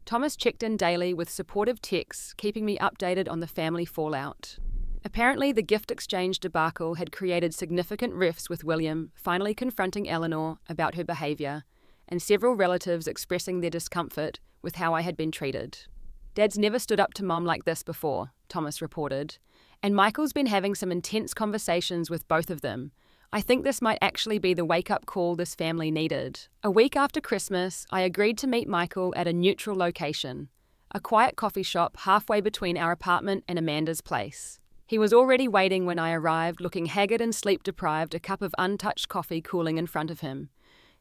Thomas checked in daily with supportive texts, keeping me updated on the family fallout. Apparently, the gift exchange debacle had created significant rifts with William, finally confronting Eleanor about her behaviour, and several relatives expressing their discomfort with how I had been treated. Dad's never stood up to Mom like this before, Thomas reported, and Michael's been having some intense conversations with both of them. I think this might actually be the wake-up call this family needed. A week after Christmas, I agreed to meet Michael at a neutral location, a quiet coffee shop halfway between our apartment and Amanda's place. He was already waiting when I arrived, looking haggard and sleep-deprived, a cup of untouched coffee cooling in front of him.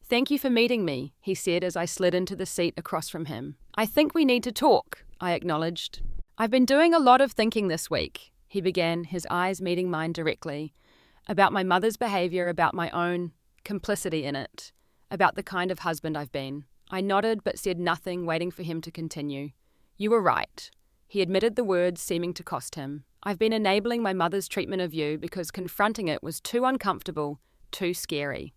Thank you for meeting me, he said as I slid into the seat across from him. I think we need to talk, I acknowledged. I've been doing a lot of thinking this week, he began, his eyes meeting mine directly. About my mother's behaviour, about my own complicity in it, about the kind of husband I've been. I nodded but said nothing, waiting for him to continue. You were right. He admitted the words seeming to cost him. I've been enabling my mother's treatment of you because confronting it was too uncomfortable, too scary.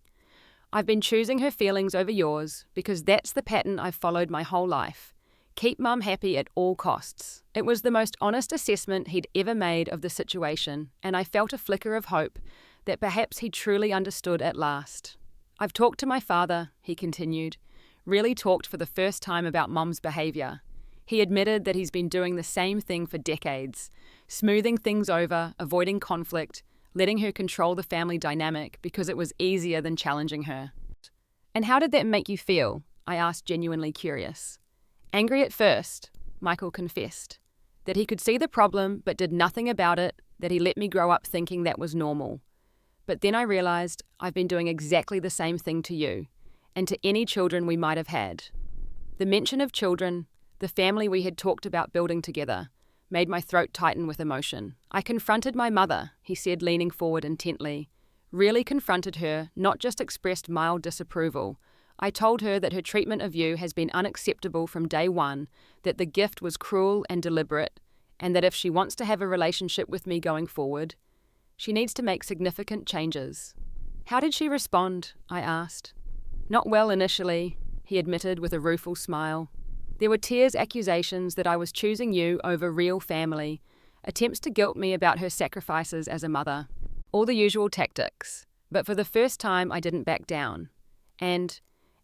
I've been choosing her feelings over yours because that's the pattern I've followed my whole life. Keep Mum happy at all costs. It was the most honest assessment he'd ever made of the situation, and I felt a flicker of hope that perhaps he truly understood at last. I've talked to my father, he continued, really talked for the first time about Mum's behaviour. He admitted that he's been doing the same thing for decades, smoothing things over, avoiding conflict, letting her control the family dynamic because it was easier than challenging her. And how did that make you feel? I asked, genuinely curious. Angry at first, Michael confessed. That he could see the problem but did nothing about it, that he let me grow up thinking that was normal. But then I realised I've been doing exactly the same thing to you, and to any children we might have had. The mention of children, the family we had talked about building together, made my throat tighten with emotion. I confronted my mother, he said, leaning forward intently. Really confronted her, not just expressed mild disapproval. I told her that her treatment of you has been unacceptable from day one, that the gift was cruel and deliberate, and that if she wants to have a relationship with me going forward, she needs to make significant changes. How did she respond? I asked. Not well initially, he admitted with a rueful smile. There were tears, accusations that I was choosing you over real family, attempts to guilt me about her sacrifices as a mother. All the usual tactics. But for the first time, I didn't back down. And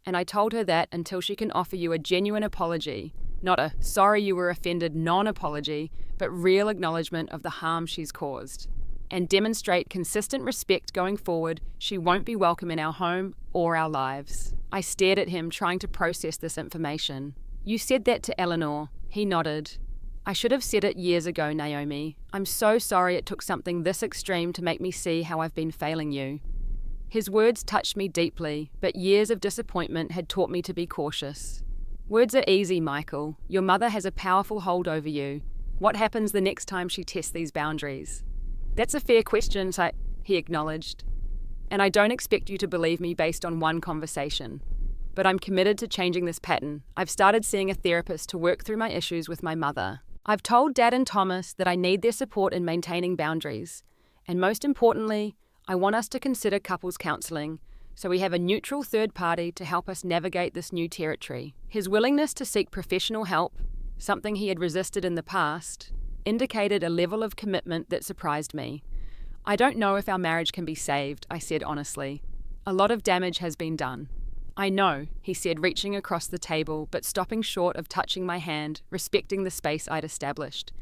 I told her that until she can offer you a genuine apology, not a sorry you were offended non-apology, but real acknowledgement of the harm she's caused, and demonstrate consistent respect going forward, she won't be welcome in our home or our lives. I stared at him, trying to process this information. You said that to Eleanor. He nodded. I should have said it years ago, Naomi. I'm so sorry it took something this extreme to make me see how I've been failing you. His words touched me deeply, but years of disappointment had taught me to be cautious. Words are easy, Michael. Your mother has a powerful hold over you. What happens the next time she tests these boundaries? That's a fair question, he acknowledged. And I don't expect you to believe me based on one conversation. But I'm committed to changing this pattern. I've started seeing a therapist to work through my issues with my mother. I've told Dad and Thomas that I need their support in maintaining boundaries. And most importantly, I want us to consider couples counselling, so we have a neutral third party to help us navigate this new territory. His willingness to seek professional help, something he had resisted in the past, indicated a level of commitment that surprised me. I don't know if our marriage can be saved, I said honestly. A lot of damage has been done. I know, he said, reaching across the table, but stopping short of touching my hand, respecting the space I'd established.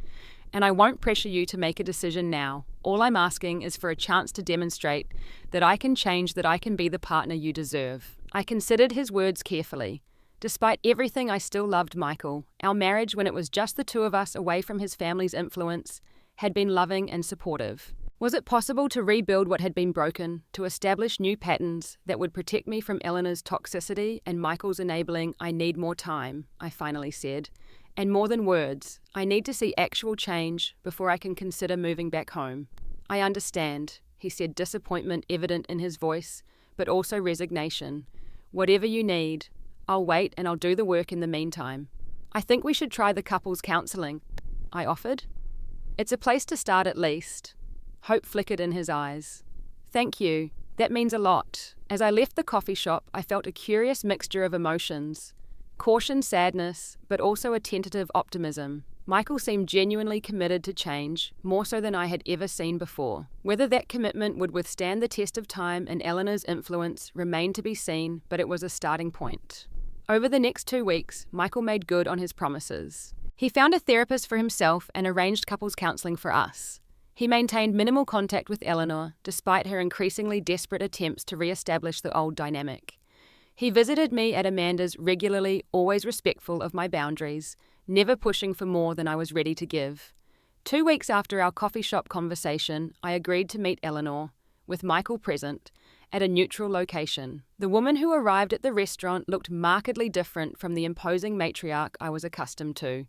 And I won't pressure you to make a decision now. All I'm asking is for a chance to demonstrate that I can change, that I can be the partner you deserve. I considered his words carefully. Despite everything, I still loved Michael. Our marriage, when it was just the two of us away from his family's influence, had been loving and supportive. Was it possible to rebuild what had been broken, to establish new patterns that would protect me from Eleanor's toxicity and Michael's enabling "I need more time," I finally said. And more than words, I need to see actual change before I can consider moving back home. I understand, he said, disappointment evident in his voice, but also resignation. Whatever you need, I'll wait and I'll do the work in the meantime. I think we should try the couples counselling, I offered. It's a place to start at least. Hope flickered in his eyes. Thank you. That means a lot. As I left the coffee shop, I felt a curious mixture of emotions. Caution, sadness, but also a tentative optimism. Michael seemed genuinely committed to change, more so than I had ever seen before. Whether that commitment would withstand the test of time and Eleanor's influence remained to be seen, but it was a starting point. Over the next 2 weeks, Michael made good on his promises. He found a therapist for himself and arranged couples counselling for us. He maintained minimal contact with Eleanor, despite her increasingly desperate attempts to re-establish the old dynamic. He visited me at Amanda's regularly, always respectful of my boundaries, never pushing for more than I was ready to give. 2 weeks after our coffee shop conversation, I agreed to meet Eleanor, with Michael present, at a neutral location. The woman who arrived at the restaurant looked markedly different from the imposing matriarch I was accustomed to.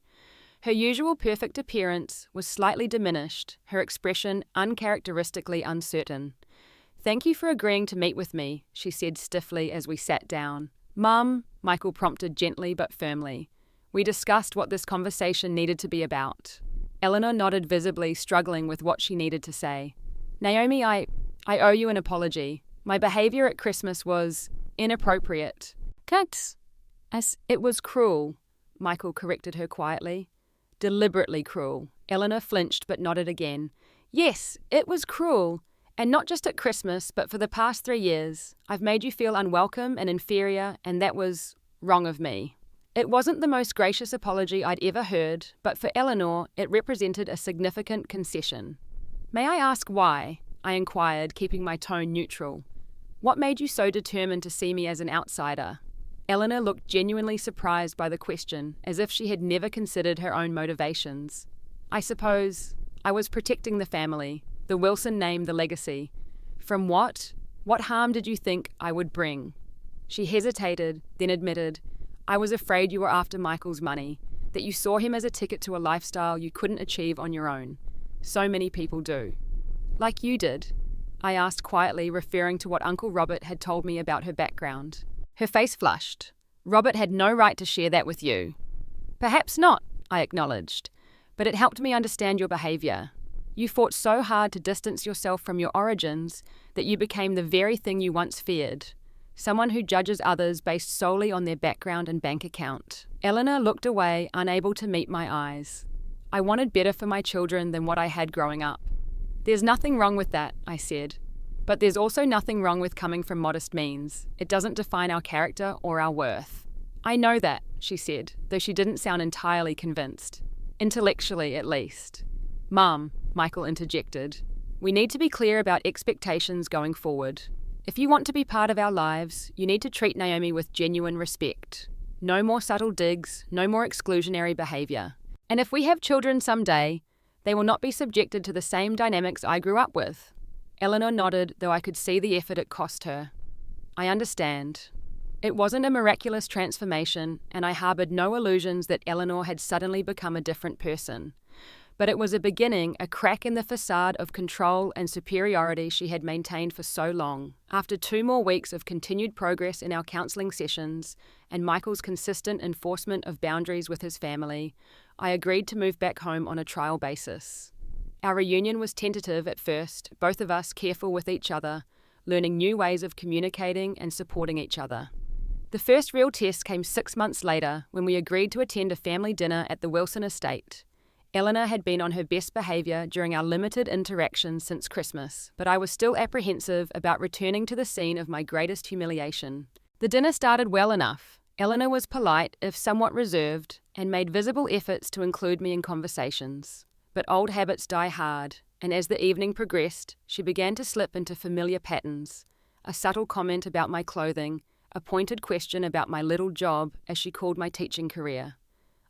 Her usual perfect appearance was slightly diminished, her expression uncharacteristically uncertain. "Thank you for agreeing to meet with me," she said stiffly as we sat down. "Mum," Michael prompted gently but firmly. We discussed what this conversation needed to be about. Eleanor nodded, visibly struggling with what she needed to say. "Naomi, I owe you an apology. My behavior at Christmas was inappropriate." "Cut. It was cruel," Michael corrected her quietly. "Deliberately cruel." Eleanor flinched but nodded again. "Yes, it was cruel. And not just at Christmas, but for the past 3 years. I've made you feel unwelcome and inferior, and that was wrong of me." It wasn't the most gracious apology I'd ever heard, but for Eleanor, it represented a significant concession. "May I ask why?" I inquired, keeping my tone neutral. "What made you so determined to see me as an outsider?" Eleanor looked genuinely surprised by the question, as if she had never considered her own motivations. "I suppose I was protecting the family, the Wilson name, the legacy. From what? What harm did you think I would bring?" She hesitated, then admitted, "I was afraid you were after Michael's money, that you saw him as a ticket to a lifestyle you couldn't achieve on your own. So many people do." "Like you did?" I asked quietly, referring to what Uncle Robert had told me about her background. Her face flushed. "Robert had no right to share that with you." "Perhaps not," I acknowledged, "but it helped me understand your behavior. You fought so hard to distance yourself from your origins that you became the very thing you once feared. Someone who judges others based solely on their background and bank account." Eleanor looked away, unable to meet my eyes. "I wanted better for my children than what I had growing up." "There's nothing wrong with that," I said. "But there's also nothing wrong with coming from modest means. It doesn't define our character or our worth." "I know that," she said, though she didn't sound entirely convinced. "Intellectually, at least." "Mum," Michael interjected, "we need to be clear about expectations going forward. If you want to be part of our lives, you need to treat Naomi with genuine respect. No more subtle digs, no more exclusionary behavior. And if we have children someday, they will not be subjected to the same dynamics I grew up with." Eleanor nodded, though I could see the effort it cost her. "I understand." It wasn't a miraculous transformation, and I harbored no illusions that Eleanor had suddenly become a different person. But it was a beginning, a crack in the facade of control and superiority she had maintained for so long. After 2 more weeks of continued progress in our counselling sessions and Michael's consistent enforcement of boundaries with his family, I agreed to move back home on a trial basis. Our reunion was tentative at first, both of us careful with each other, learning new ways of communicating and supporting each other. The first real test came 6 months later when we agreed to attend a family dinner at the Wilson estate. Eleanor had been on her best behaviour during our limited interactions since Christmas, but I was still apprehensive about returning to the scene of my greatest humiliation. The dinner started well enough. Eleanor was polite, if somewhat reserved, and made visible efforts to include me in conversations. But old habits die hard, and as the evening progressed, she began to slip into familiar patterns. A subtle comment about my clothing, a pointed question about my little job, as she called my teaching career.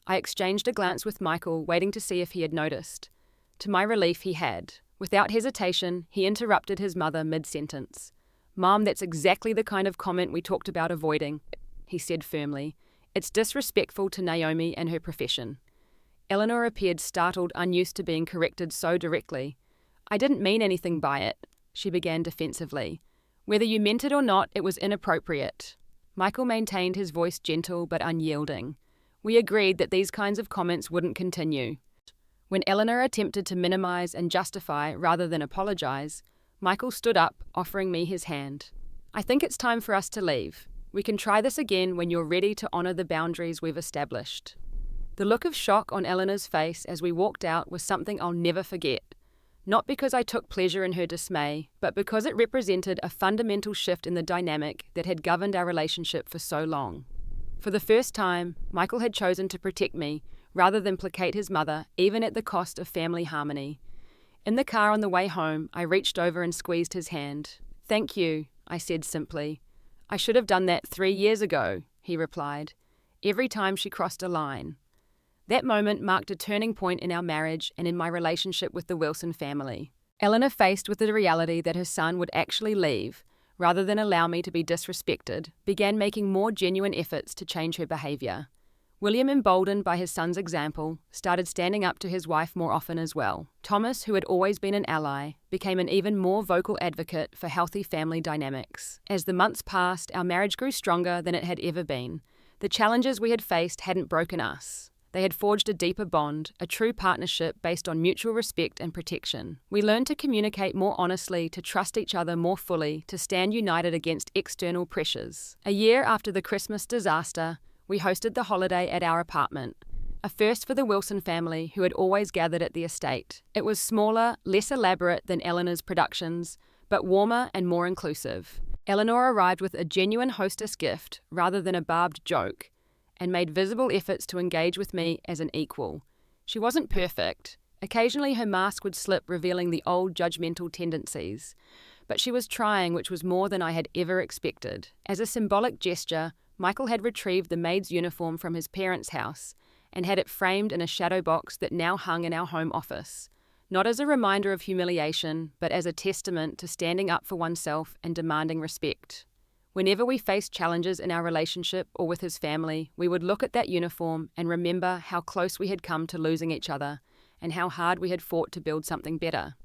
I exchanged a glance with Michael, waiting to see if he had noticed. To my relief, he had. Without hesitation, he interrupted his mother mid-sentence. "Mom, that's exactly the kind of comment we talked about avoiding," he said firmly. "It's disrespectful to Naomi and her profession." Eleanor appeared startled, unused to being corrected so directly. "I didn't mean anything by it," she began defensively. "Whether you meant it or not, it was inappropriate." Michael maintained his voice gentle but unyielding. We agreed that these kinds of comments wouldn't continue. When Eleanor attempted to minimize and justify rather than apologize, Michael stood up, offering me his hand. "I think it's time for us to leave. We can try this again when you're ready to honor the boundaries we've established." The look of shock on Eleanor's face as we walked out was something I'll never forget. Not because I took pleasure in her dismay, but because it represented a fundamental shift in the dynamic that had governed our relationship for so long. For the first time, Michael had chosen to protect me, rather than placate his mother, even at the cost of family harmony. In the car on the way home, I reached over and squeezed his hand. "Thank you," I said simply. "I should have done that 3 years ago," he replied. "Every time she crossed a line." That moment marked a turning point in our marriage and in my relationship with the Wilson family. Eleanor, faced with the reality that her son would actually leave, rather than allow me to be disrespected, began making more genuine efforts to change her behavior. William, emboldened by his son's example, started standing up to his wife more often as well. Thomas, who had always been an ally, became an even more vocal advocate for healthy family dynamics. As the months passed, our marriage grew stronger than it had ever been. The challenges we had faced hadn't broken us. They had forged a deeper bond, a true partnership based on mutual respect and protection. We learned to communicate more honestly, to trust each other more fully, to stand united against external pressures. A year after the Christmas disaster, we hosted the holiday at our apartment, a first for the Wilson family, who had always gathered at the estate. It was smaller, less elaborate than Eleanor's productions, but warmer and more inclusive. Eleanor arrived with a genuine hostess gift rather than a barbed joke, and made visible efforts to engage with me as an equal. She wasn't perfect. Occasionally her mask would slip, revealing the old judgmental tendencies. But she was trying, which was more than I had ever expected. As a symbolic gesture, Michael had retrieved the maid's uniform from his parents' house and had it framed in a shadow box that now hung in our home office, not as a reminder of humiliation, but as a testament to standing up for oneself and demanding respect. Whenever we faced challenges in our relationship or with his family, we would look at that uniform and remember how close we had come to losing each other and how hard we had fought to build something better.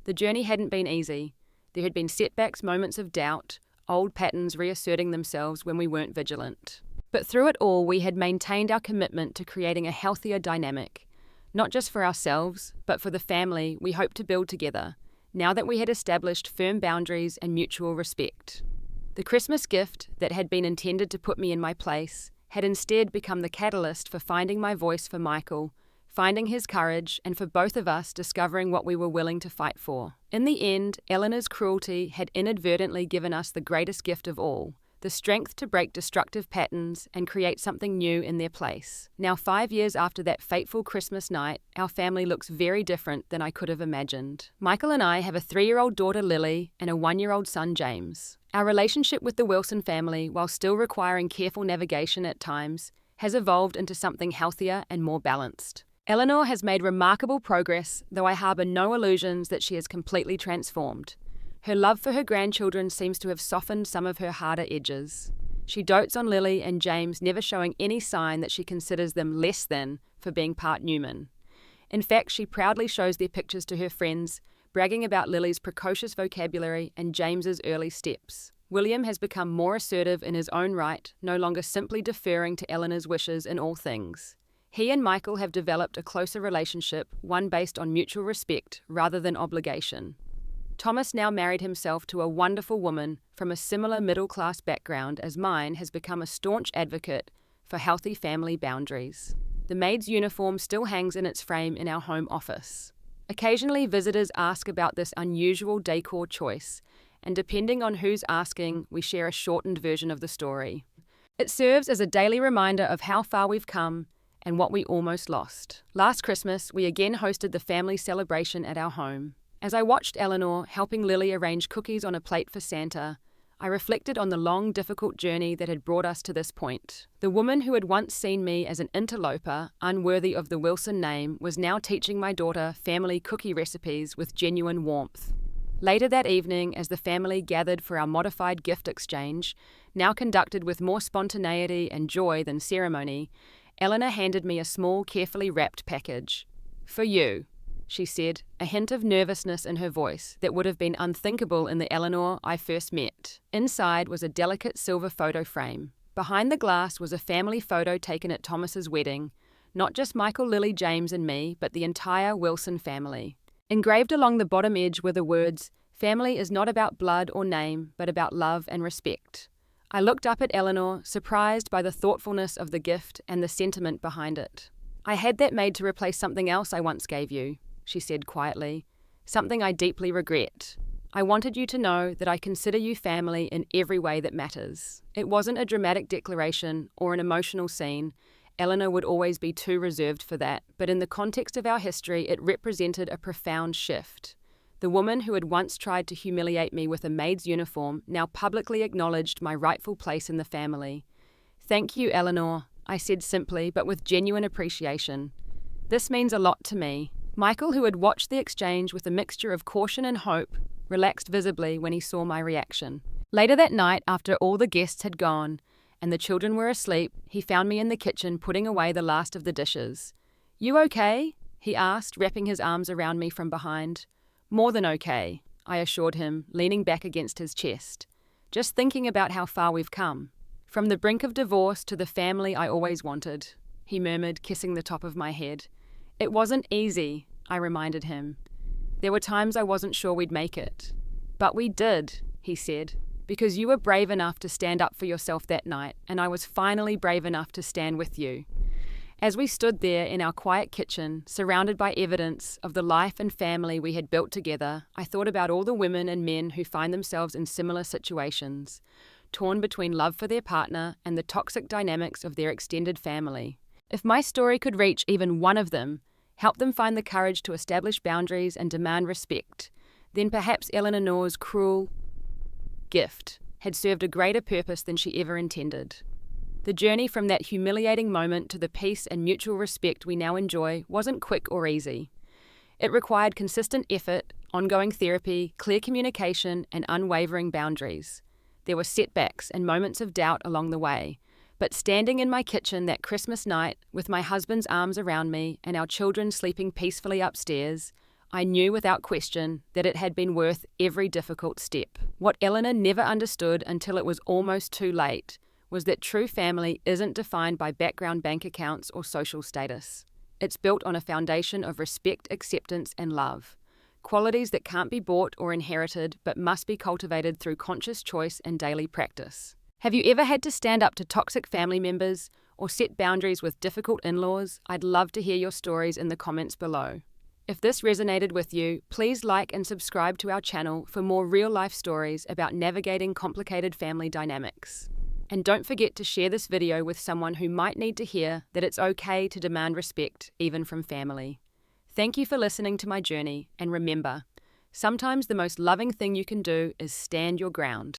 The journey hadn't been easy. There had been setbacks, moments of doubt, old patterns reasserting themselves when we weren't vigilant. But through it all, we had maintained our commitment to creating a healthier dynamic, not just for ourselves, but for the family we hoped to build together, now that we had established firm boundaries and mutual respect. The Christmas gift that had been intended to put me in my place had instead become the catalyst for finding my voice for Michael, finding his courage, and for both of us discovering what we were willing to fight for. In the end, Eleanor's cruelty had inadvertently given us the greatest gift of all, the strength to break destructive patterns and create something new in their place. Now, 5 years after that fateful Christmas night, our family looks very different than I could have imagined. Michael and I have a 3-year-old daughter, Lily, and a 1-year-old son, James. Our relationship with the Wilson family, while still requiring careful navigation at times, has evolved into something healthier and more balanced. Eleanor has made remarkable progress, though I harbour no illusions that she is completely transformed. Her love for her grandchildren seems to have softened some of her harder edges. She dotes on Lily and James, never showing any sign that she considers them less than for being part Newman. In fact, she proudly shows their pictures to her friends, bragging about Lily's precocious vocabulary and James's early steps. William has become more assertive in his own right, no longer simply deferring to Eleanor's wishes in all things. He and Michael have developed a closer relationship, one based on mutual respect rather than obligation. Thomas, now married himself to a wonderful woman from a similar middle-class background as mine, has become a staunch advocate for healthy family boundaries. The maid's uniform still hangs in its frame in our home office. Occasionally, visitors ask about this unusual decor choice, and depending on who's asking, we share a shortened version of the story. It serves as a daily reminder of how far we've come and what we almost lost. Last Christmas, we again hosted the family celebration at our home. As I watched Eleanor helping Lily arrange cookies on a plate for Santa, I reflected on the long, difficult journey that had brought us to this point. The woman who had once seen me as an interloper, unworthy of the Wilson name, was now teaching my daughter family cookie recipes with genuine warmth. Later that evening, as the family gathered for our modified gift exchange, now conducted with more spontaneity and joy than ceremony, Eleanor handed me a small, carefully wrapped package. "For you," she said, a hint of nervousness in her voice that would have been unthinkable in the Eleanor I first met. Inside was a delicate silver photo frame. Behind the glass was a family photo taken at Thomas's wedding, not just Michael, Lily, James and me, but the entire Wilson family. Engraved along the bottom edge were the words, "Family is not about blood or name, but about love and respect." I looked up at Eleanor, surprised by the thoughtfulness of the gift and the sentiment behind it. "I had that made to replace something else I once gave you," she said quietly, "something I deeply regret. I wanted you to know that I consider you family in every way that matters." It wasn't a dramatic declaration or an emotional scene. Eleanor would always be too reserved for that, but in the context of our history, it represented a profound shift. The woman who had once tried to humiliate me with a maid's uniform now publicly acknowledged my rightful place in the family. "Thank you, Eleanor," I said simply, but with genuine appreciation. "This means a lot to me." Michael, who had watched the exchange with a mixture of caution and hope, relaxed visibly when he saw my reaction. Later that night, after all the guests had gone and the children were asleep, he found me in the kitchen putting away the last of the dishes. "You okay?" he asked, wrapping his arms around me from behind. "More than okay," I assured him, leaning back against his chest. "Just thinking about how far we've come. From the brink of divorce to the family I always wanted," he murmured, kissing the top of my head. "It wasn't easy," I reminded him. "There were times I wasn't sure we'd make it. But we did," he said, "because you were brave enough to stand up for yourself that night, and I was finally brave enough to stand with you." As we stood there in our quiet kitchen, surrounded by evidence of the life and family we had built together, I thought about all the women and men who find themselves in similar situations, torn between love for their partner and the toxic dynamics of their extended family. If my story could reach even one of them, help them find the courage to establish boundaries and demand respect, then perhaps Eleanor's cruel gift had served a greater purpose than she ever intended. The journey from that humiliating moment to the peace and mutual respect we now enjoy wasn't quick or easy. It required consistent effort, ongoing therapy, clear communication, and unwavering boundaries. There were setbacks and moments of doubt along the way, but standing in my kitchen that Christmas night, with my husband's arms around me and our children sleeping peacefully upstairs, I knew without question that it had been worth every difficult step. What Eleanor never understood until it was almost too late was that true family isn't defined by background bank accounts or social status. It's built on a foundation of respect, acceptance, and love. Qualities that can't be bought or inherited, but must be cultivated through conscious choice and daily practice. Have you ever had to stand up to toxic family members or set boundaries with difficult in-laws? I'd love to hear your stories in the comments below. If this resonated with you, please like and subscribe to our channel for more real-life stories about navigating complicated family dynamics. And don't forget to share this video with someone who might need to hear that it's okay to demand respect, even from family. Thank you for listening to my journey, and remember, sometimes the most loving thing you can do is stand your ground.